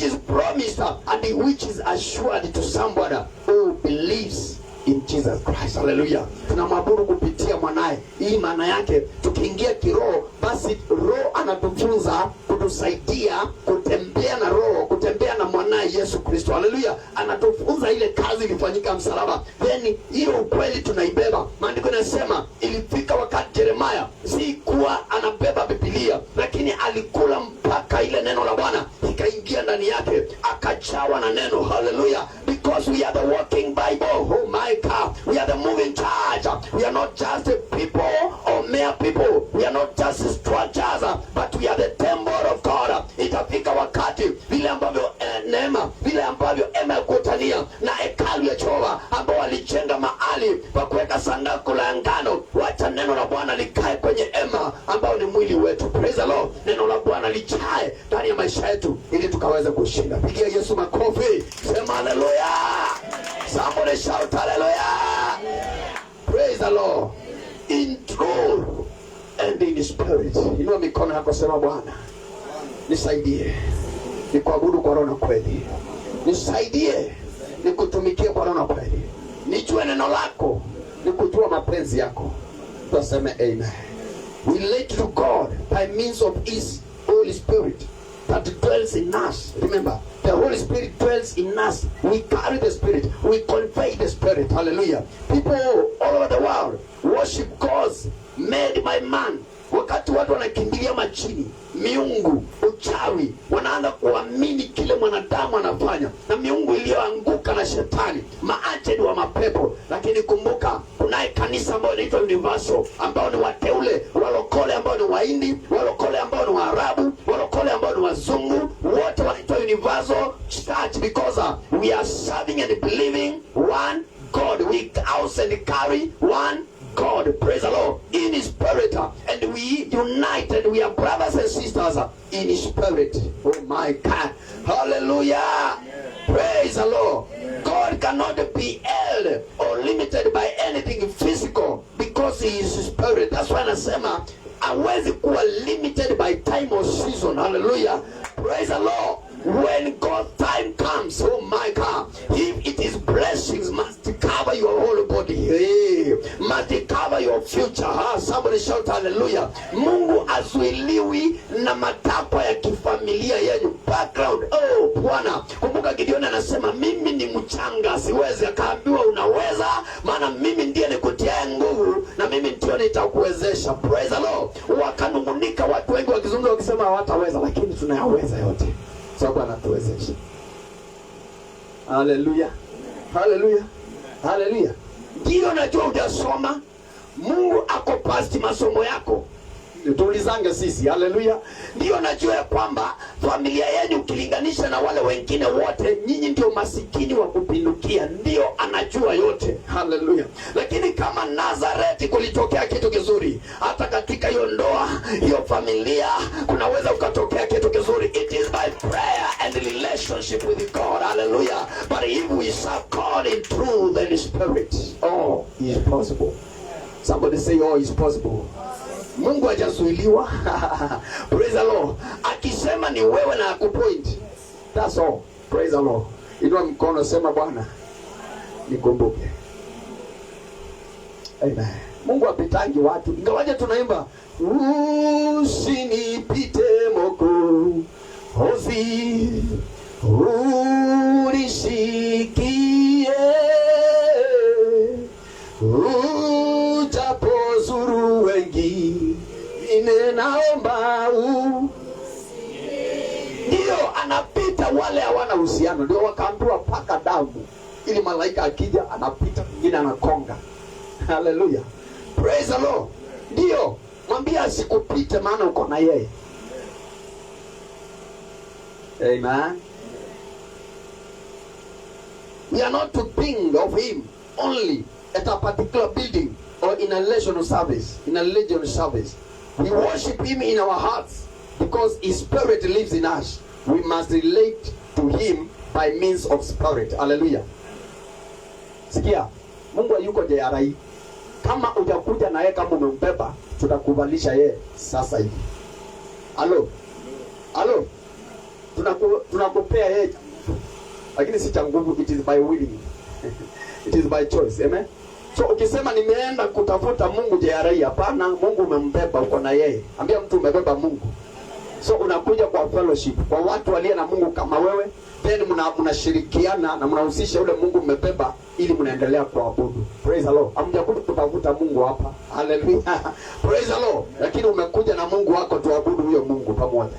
is promised and which is assured to somebody who believes in Jesus Christ. Hallelujah. Tunamwabudu kupitia mwanae. Hii maana yake tukiingia kiroho, basi roho anatufunza, kutusaidia kutembea na roho, kutembea na mwanae Yesu Kristo. Hallelujah. Anatufunza ile kazi ilifanyika msalaba. Then hiyo ukweli tunaibeba. Maandiko yanasema ilifika wakati Yeremia si kuwa anabeba Biblia, lakini alikula mpaka ile neno la Bwana ikaingia ndani yake, akajawa na neno. Hallelujah. Because we are the walking Bible. Oh my God. We are the moving church. We are not just a people or mere people. We are not just structures, but we are the temple of God. ikifika wakati vile ambavyo neema, vile ambavyo ema ya kutania na hekalu ya Jehova ambao walijenga mahali pa kuweka sanduku la ngano, wacha neno la Bwana likae kwenye ema ambao ni mwili wetu. Praise the Lord. Neno la Bwana lichae ndani ya maisha yetu ili tukaweze kushinda. Pigia Yesu makofi. Sema hallelujah. Somebody shout hallelujah. Praise the Lord. In truth and in spirit. Inua mikono yako, sema Bwana, nisaidie nikuabudu kwa roho na kweli. Nisaidie nikutumikie kwa roho na kweli. Nijue neno lako, nikujua mapenzi yako. Tuseme amen. We relate to God by means of His Holy Spirit that dwells in us. Remember, the Holy Spirit dwells in us. We carry the Spirit. We convey the Spirit. Hallelujah. People all over the world worship gods made by man. Wakati watu wanakimbilia majini, miungu, uchawi, wanaanza kuamini kile mwanadamu anafanya, na miungu iliyoanguka na shetani, maajenti wa mapepo. Lakini kumbuka, kunaye kanisa ambao inaitwa Universal, ambao ni wateule, walokole ambao ni Wahindi, walokole ambao ni Waarabu, walokole ambao ni Wazungu, wote wanaitwa Universal Church because we are serving and believing one God. We house and carry one God. Praise the Lord. In His Spirit, and we unite, and we are brothers and sisters in His Spirit. Oh my God. Hallelujah. Yeah. Praise the Lord. Yeah. God cannot be held or limited by anything physical because He is Spirit. That's why nasema hawezi kuwa limited by time or season. Hallelujah. Praise the Lord. When God's time comes, oh my God, if it is blessings must cover your whole body, hey, must cover your future. Somebody shout hallelujah. Mungu azuiliwi na matakwa ya kifamilia yenu, background. Oh Bwana, kumbuka Gideon anasema mimi ni mchanga siwezi, akaambiwa unaweza, maana mimi ndiye nikutia nguvu na mimi ndio nitakuwezesha. Praise the Lord. Wakanungunika watu wengi wakizungumza wakisema hawataweza, lakini tunayaweza yote sababu anatuwezesha. Hallelujah. Hallelujah. Hallelujah. Ndio najua hujasoma, Mungu ako past masomo yako. Tuulizange sisi. Hallelujah. Ndio najua kwamba familia yenu ukilinganisha na wale wengine wote, nyinyi ndio masikini wa kupindukia. Ndio anajua yote. Hallelujah. Lakini kama Nazareti kulitokea kitu kizuri, hata katika hiyo ndoa, hiyo familia kunaweza ukatokea kitu kizuri. It is by prayer and relationship with God. Hallelujah. But if we serve God in truth and Spirit, oh, it is possible. Somebody say, oh, it's possible. Mungu hajazuiliwa. Praise the Lord. Akisema ni wewe na akupoint. That's all. Praise the Lord. Inua mkono, sema Bwana nikumbuke. Amen. Mungu apitangi watu. Ingawaje tunaimba usinipite Mwokozi, unishikie, utapozuru wengi, naomba ndio anapita wale hawana uhusiano. Ndio wakaambiwa paka damu ili malaika akija anapita, mwingine anakonga. Hallelujah. Praise the Lord. Ndio mwambie asikupite maana uko na yeye. Amen. We are not to think of Him only at a particular building or in a legion service. In a legion service, we worship Him in our hearts because His Spirit lives in us. We must relate to Him by means of Spirit. Hallelujah. Sikia, Mungu yuko JRI. Kama hujakuja na yeye, kama umembeba, tutakubalisha yeye sasa hivi. Halo. Halo. Tunakupea yeye. Lakini si cha nguvu, it is by willing. It is by choice. Amen. So ukisema nimeenda kutafuta Mungu JRI, hapana, Mungu umembeba, uko na yeye. Ambia mtu umebeba Mungu. So unakuja kwa fellowship, kwa watu walio na Mungu kama wewe, then mnashirikiana na mnahusisha ule Mungu mmebeba ili mnaendelea kuabudu. Praise the Lord. Hamjakuja kutafuta Mungu hapa. Hallelujah. Praise the Lord. Lakini umekuja na Mungu wako tuabudu huyo Mungu pamoja.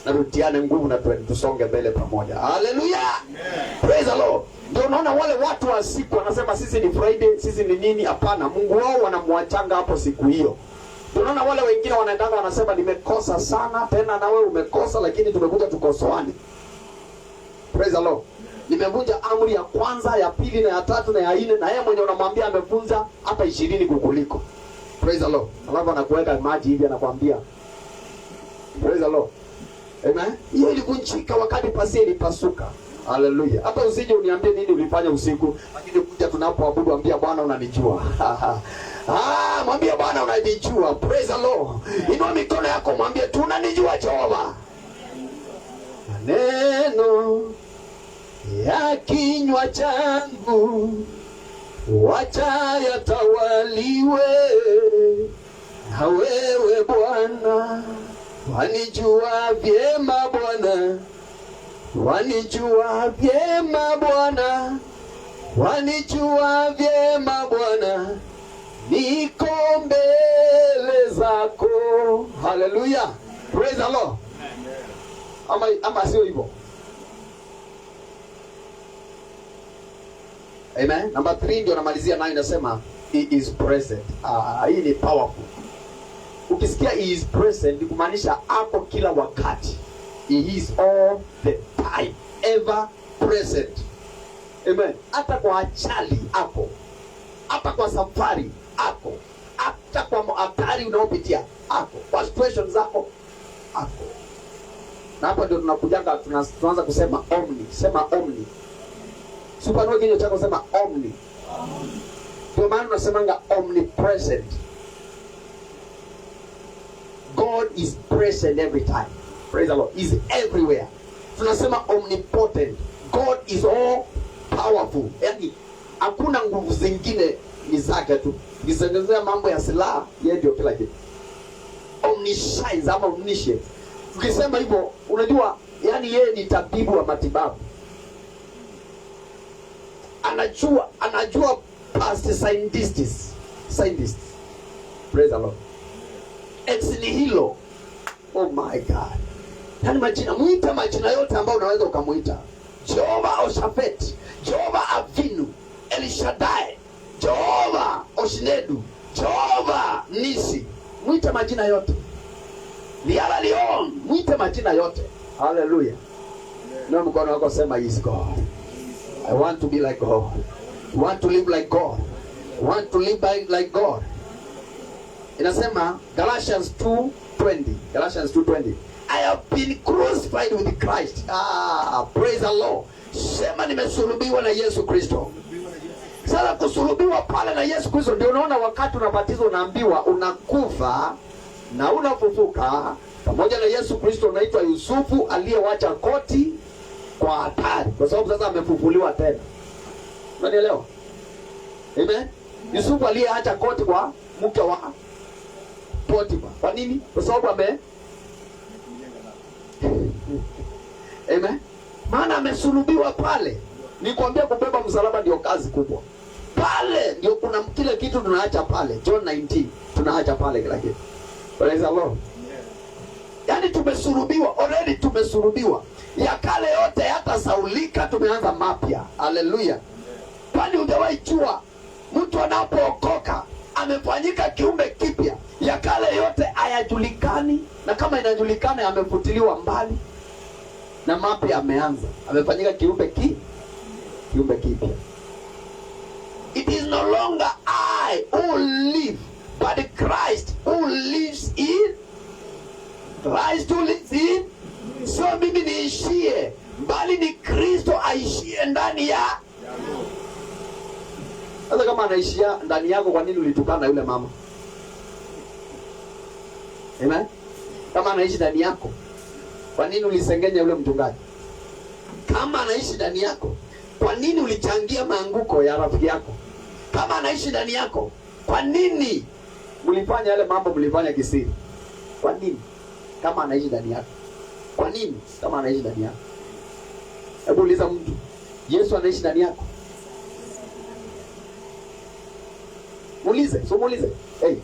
Na tutiane nguvu na tusonge mbele pamoja. Hallelujah. Praise the Lord. Ndio unaona wale watu wa siku wanasema sisi ni Friday, sisi ni nini? Hapana, Mungu wao wanamwachanga hapo siku hiyo. Tunaona wale wengine wanaendanga wanasema nimekosa sana, tena na wewe umekosa, lakini tumekuja tukosoane. Praise the Lord. Nimevunja amri ya kwanza, ya pili na ya tatu na ya nne, na yeye mwenye unamwambia amevunja hata 20 kukuliko. Praise the Lord. Alafu anakuweka maji hivi anakuambia. Praise the Lord. Amen. Hiyo ilikunjika wakati pasia ilipasuka. Hallelujah. Hata usije uniambie nini ulifanya usiku, lakini kuja tunapoabudu ambia Bwana unanijua. Mwambie Bwana unanijua. Praise the Lord. Inua mikono yako mwambie tunanijua Jehova. Maneno ya kinywa changu wacha yatawaliwe na wewe Bwana. Wanijua vyema Bwana, wanijua vyema Bwana, wanijua vyema Bwana, niko mbele zako. Hallelujah. Praise the Lord. Ama sio hivyo? Amen. Number 3 ndio namalizia nayo, inasema he is present. Hii ni powerful. Ukisikia he is present ni kumaanisha hapo kila wakati. He is all the time, ever present. Amen. Hata kwa ajali hapo, hata kwa safari hapo, hata kwa hatari unaopitia hapo, kwa situation zako hapo. Na hapa ndio tunakujanga tunaanza kusema omni. Sema omni. Supanua kinywa chako, sema omni. Ndio maana tunasemanga omnipresent. God is present every time. Praise the Lord. He is everywhere. Tunasema omnipotent. God is all powerful. Yaani hakuna nguvu zingine, ni zake tu. Ukizungumzia mambo ya silaha, yeye ndio kila kitu. Omniscience ama omniscient. Ukisema hivyo, unajua yani yeye ni tabibu wa matibabu. Anajua past scientists. Praise the Lord. Exili hilo. Oh my God. Yani majina, muita majina yote ambayo unaweza ukamuita. Jehova Oshafet, Jehova Avinu, El Shaddai, Jehova Oshinedu, Jehova Nisi. Muita majina yote. Liala Leon, muita majina yote. Hallelujah. Na mkono wako sema he is God. I want to be like God. I want to live like God. I want to live like God. Inasema Galatians 2:20. I have been crucified with Christ. Praise the Lord. Sema nimesulubiwa na Yesu Kristo. Sasa kusulubiwa pale na Yesu Kristo ndio unaona wakati unabatizwa unaambiwa unakufa na unafufuka pamoja na Yesu Kristo. Unaitwa Yusufu aliyewacha koti kwa hatari, kwa sababu sasa amefufuliwa tena. Unanielewa? Amen. Yusufu aliyeacha koti kwa mke wa Potifa. Kwa nini? Kwa sababu Amen. Maana amesulubiwa pale. Nikwambia kubeba msalaba ndio kazi kubwa. Pale ndio kuna kile kitu tunaacha pale. John 19 tunaacha pale kila kitu. Praise the Lord. Yaani tumesulubiwa, already tumesulubiwa. Ya kale yote hata saulika, tumeanza mapya. Hallelujah. Kwani hujawahi jua mtu anapookoka amefanyika kiumbe kipya? Ya kale yote hayajulikani, na kama inajulikana yamefutiliwa mbali, na mapya ameanza, amefanyika kiumbe kipya. It is no longer I who live, but Christ who lives in. Christ who lives in. So mimi niishie, bali ni Kristo aishie ndani ya. Sasa kama anaishia ndani yako, kwa nini ulitukana yule mama? Amen. Kama anaishi ndani yako, kwa nini ulisengenya yule mchungaji? Kama anaishi ndani yako, kwa nini ulichangia maanguko ya rafiki yako? Kama anaishi ndani yako, kwa nini mlifanya yale mambo mlifanya kisiri? Kwa nini? Kama anaishi ndani yako. Kwa nini? Kama anaishi ndani yako. Hebu uliza mtu, Yesu anaishi ndani yako? Muulize, so muulize. Hey.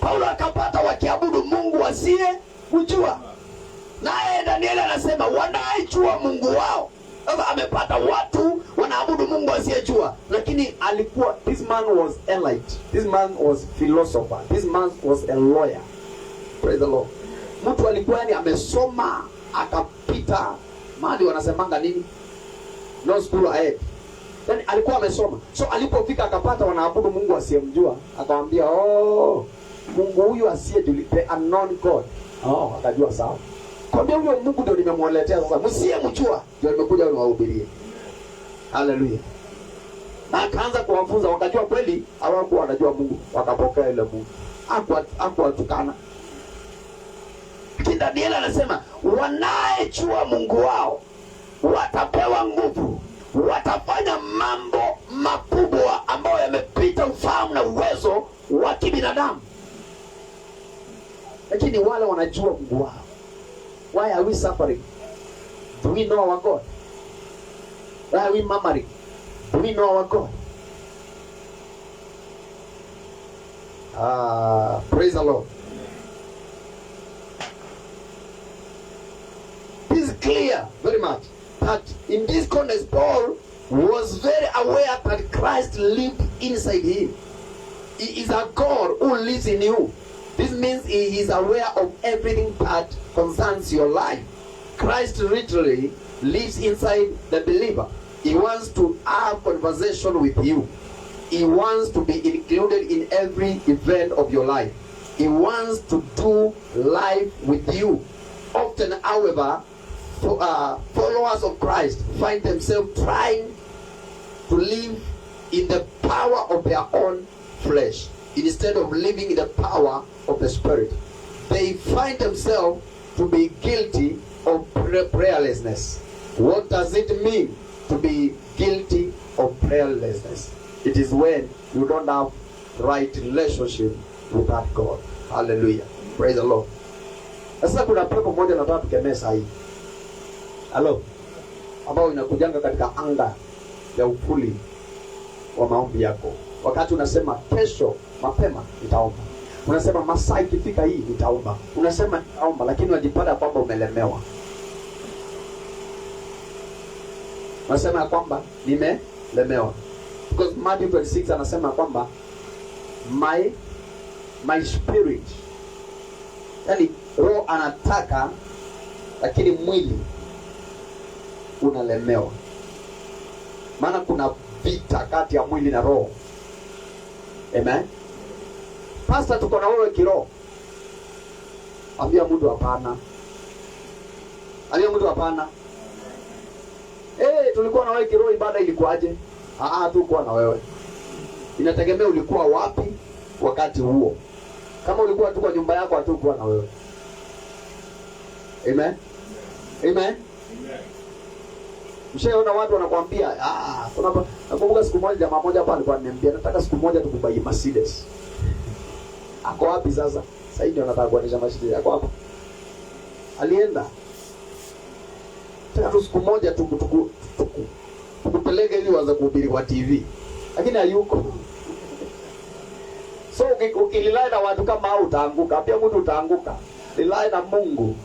Paulo akapata wakiabudu Mungu asiye kujua. Naye Danieli anasema wanaijua Mungu wao, Sasa amepata watu wanaabudu Mungu asiyejua, lakini alikuwa, this man was elite, this man was philosopher, this man was a lawyer. Praise the Lord. Mtu alikuwa yani amesoma akapita mahali wanasemanga nini, no school ahead. Yani alikuwa amesoma, so alipofika akapata wanaabudu Mungu asiyemjua, akamwambia Mungu huyu asiyejulika, the unknown God. Akajua sawa. Kwambia huyo Mungu ndio nimemwaletea sasa, msiyemjua ndio nimekuja niwahubirie. Haleluya. Na akaanza kuwafunza, wakajua kweli hawakuwa wanajua Mungu, wakapokea ile Mungu. Hakuwatukana. Danieli anasema wanayejua Mungu wao watapewa nguvu, watafanya mambo makubwa ambayo yamepita ufahamu na uwezo wa kibinadamu. Lakini wale wanajua Mungu wao, why are we suffering? Do we know our God? Why are we murmuring? Do we know our God? Praise the Lord. It is clear very much that in this context Paul was very aware that Christ lived inside him. He is a God who lives in you. This means he is aware of everything that concerns your life. Christ literally lives inside the believer. He wants to have conversation with you. He wants to be included in every event of your life. He wants to do life with you. Often, however, followers of Christ find themselves trying to live in the power of their own flesh instead of living in the power of the Spirit. They find themselves to be guilty of prayerlessness. What does it mean to be guilty of prayerlessness? It is when you don't have right relationship with that God. Hallelujah. Praise the Lord. Sasa kuna pepo moja nataka tukemee saa hii. Hello. Ambao inakujanga katika anga ya ukuli wa maombi yako. Wakati unasema kesho mapema nitaomba, unasema masaa ikifika hii nitaomba, unasema nitaomba, lakini unajipata kwamba umelemewa. Unasema kwamba nimelemewa. Because Matthew 26 anasema kwamba my spirit, yani roho anataka lakini mwili unalemewa. Maana kuna vita kati ya mwili na roho. Amen. Pastor, tuko na wewe kiroho. Ambia mtu hapana. Ambia mtu hapana. Tulikuwa na wewe kiroho, ibada ilikuwaje? Tulikuwa na wewe. Inategemea ulikuwa wapi wakati huo. Kama ulikuwa tu kwa nyumba yako, hatukuwa na wewe. Amen. Amen. Mshaona watu wanakuambia nakumbuka siku moja jamaa moja hapa alikuwa ananiambia nataka siku moja tukubai Mercedes. Ako wapi sasa? Sasa hivi anataka kuanisha Mercedes. Ako wapi? Alienda. Tena siku moja tukupeleke ili uanze kuhubiri kwa TV. Lakini hayuko. So ukililai na watu kama hao utaanguka. Pia mtu utaanguka. Lilai na Mungu.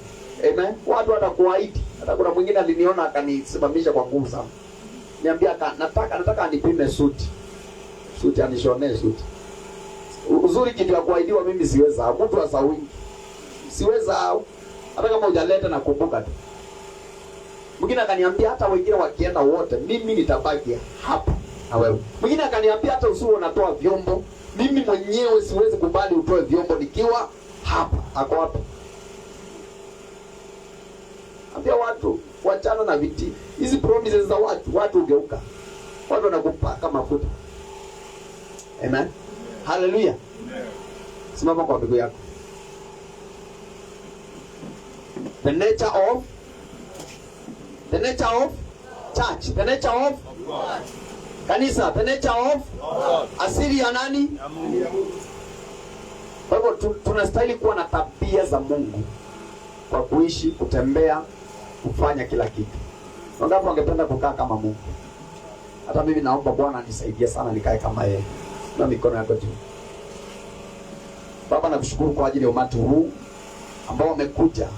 Amen. Watu watakuahidi. Hata kuna mwingine aliniona akanisimamisha kwa nguvu sana. Niambia nataka anipime suti. Suti anishonee suti. Uzuri kitu ya kuahidiwa mimi siweza. Mtu asawi. Siweza. Hata kama hujaleta na kumbuka tu. Mwingine akaniambia hata wengine wakienda wote mimi nitabaki hapa na wewe. Mwingine akaniambia hata usiwe unatoa vyombo, mimi mwenyewe siwezi kubali utoe vyombo nikiwa hapa. Ako wapi? Ambia watu wachana na viti. Hizi promises za watu ugeuka. Watu wanakupaka mafuta. Amen. Hallelujah. Amen. Simama kwa miguu yako. The nature of church, the nature of God. Kanisa, the nature of God. Asili ya nani? Ya Mungu. Kwa hivyo tunastahili kuwa na tabia za Mungu kwa kuishi, kutembea, kufanya kila kitu. Wangapi wangependa kukaa kama Mungu? Hata mimi naomba Bwana anisaidie sana nikae kama yeye. Na mikono yako juu. Baba, nakushukuru kwa ajili ya umati huu ambao wamekuja.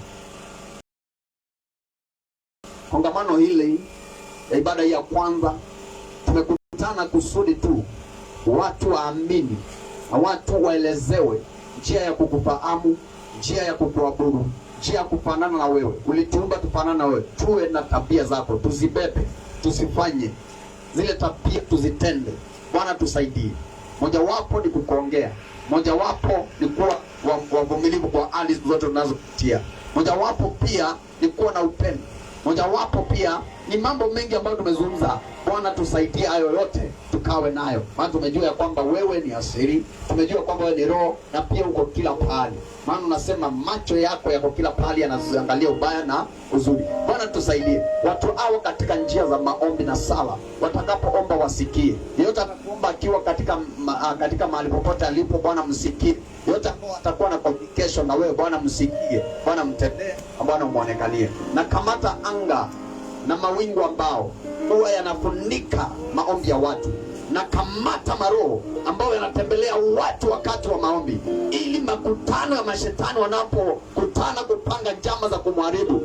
Kongamano hili ya ibada hii ya kwanza. Tumekutana kusudi tu watu waamini na watu waelezewe njia ya kukufahamu, njia ya kukuabudu, njia ya kufanana na wewe. Ulituumba tufanane na wewe, tuwe na tabia zako, tuzibebe, tusifanye zile tabia, tuzitende. Bwana tusaidie. Mojawapo ni kukuongea, mojawapo ni kuwa wavumilivu kwa hali zote tunazopitia, mojawapo pia ni kuwa na upendo, mojawapo pia ni mambo mengi ambayo tumezungumza. Bwana tusaidie hayo yote tukawe nayo, maana tumejua ya kwamba wewe ni asili, tumejua kwamba wewe ni roho na pia uko kila pahali. Maana unasema macho yako yako kila pahali, yanaangalia ubaya na uzuri. Bwana tusaidie watu hao katika njia za maombi na sala, watakapoomba wasikie. Yeyote atakuomba akiwa katika mahali popote alipo, Bwana msikie. Yote ambao atakuwa na communication na wewe, Bwana msikie, Bwana mtendee, Bwana muonekanie. Na kamata anga na mawingu ambao huwa yanafunika maombi ya watu, na kamata maroho ambao yanatembelea watu wakati wa maombi, ili makutano ya mashetani wanapokutana kupanga njama za kumharibu,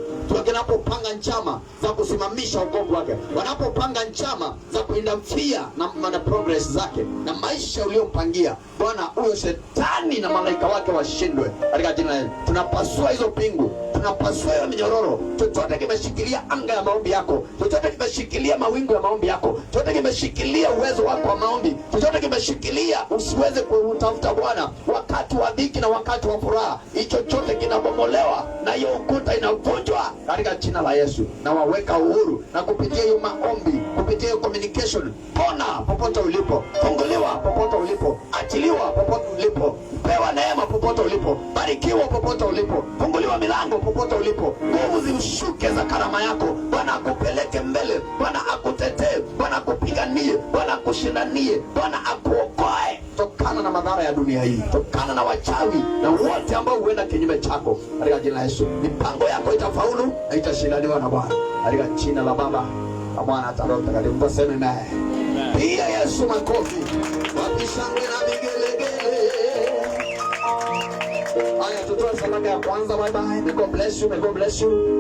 wanapopanga njama za kusimamisha wokovu wake, wanapopanga njama za kuindafia na progress zake na maisha uliyompangia, Bwana huyo shetani na malaika wake washindwe katika jina la Yesu. Tunapasua hizo pingu, tunapasua hiyo minyororo. Chochote kimeshikilia anga ya maombi yako, chochote kimeshikilia mawingu ya maombi yako, chochote kimeshikilia uwezo wako wa maombi, chochote kimeshikilia usiweze kutafuta Bwana wakati wa dhiki na wakati wa furaha, hicho chote kinabomolewa na hiyo ukuta inavunjwa katika jina la Yesu. Na waweka uhuru na kupitia hiyo maombi, kupitia hiyo communication. Pona popote ulipo, funguliwa popote ulipo, achiliwa popote ulipo, pewa neema popote ulipo, barikiwa popote ulipo, funguliwa milango popote ulipo, nguvu zimshuke za karama yako. Bwana akupeleke mbele, Bwana akutetee, Bwana akupiganie, Bwana akushindanie, Bwana akuokoe tokana na madhara ya dunia hii, tokana na wachawi na wote ambao huenda kinyume chako katika jina la Yesu. Mipango yako itafaulu na itashindaniwa na Bwana katika jina la Baba na Mwana na Roho Mtakatifu. Tuseme naye pia Yesu makofi, wapi shangwe na vigelegele. Haya, tutoe sadaka ya kwanza. Bye bye. May God bless you. May God bless you.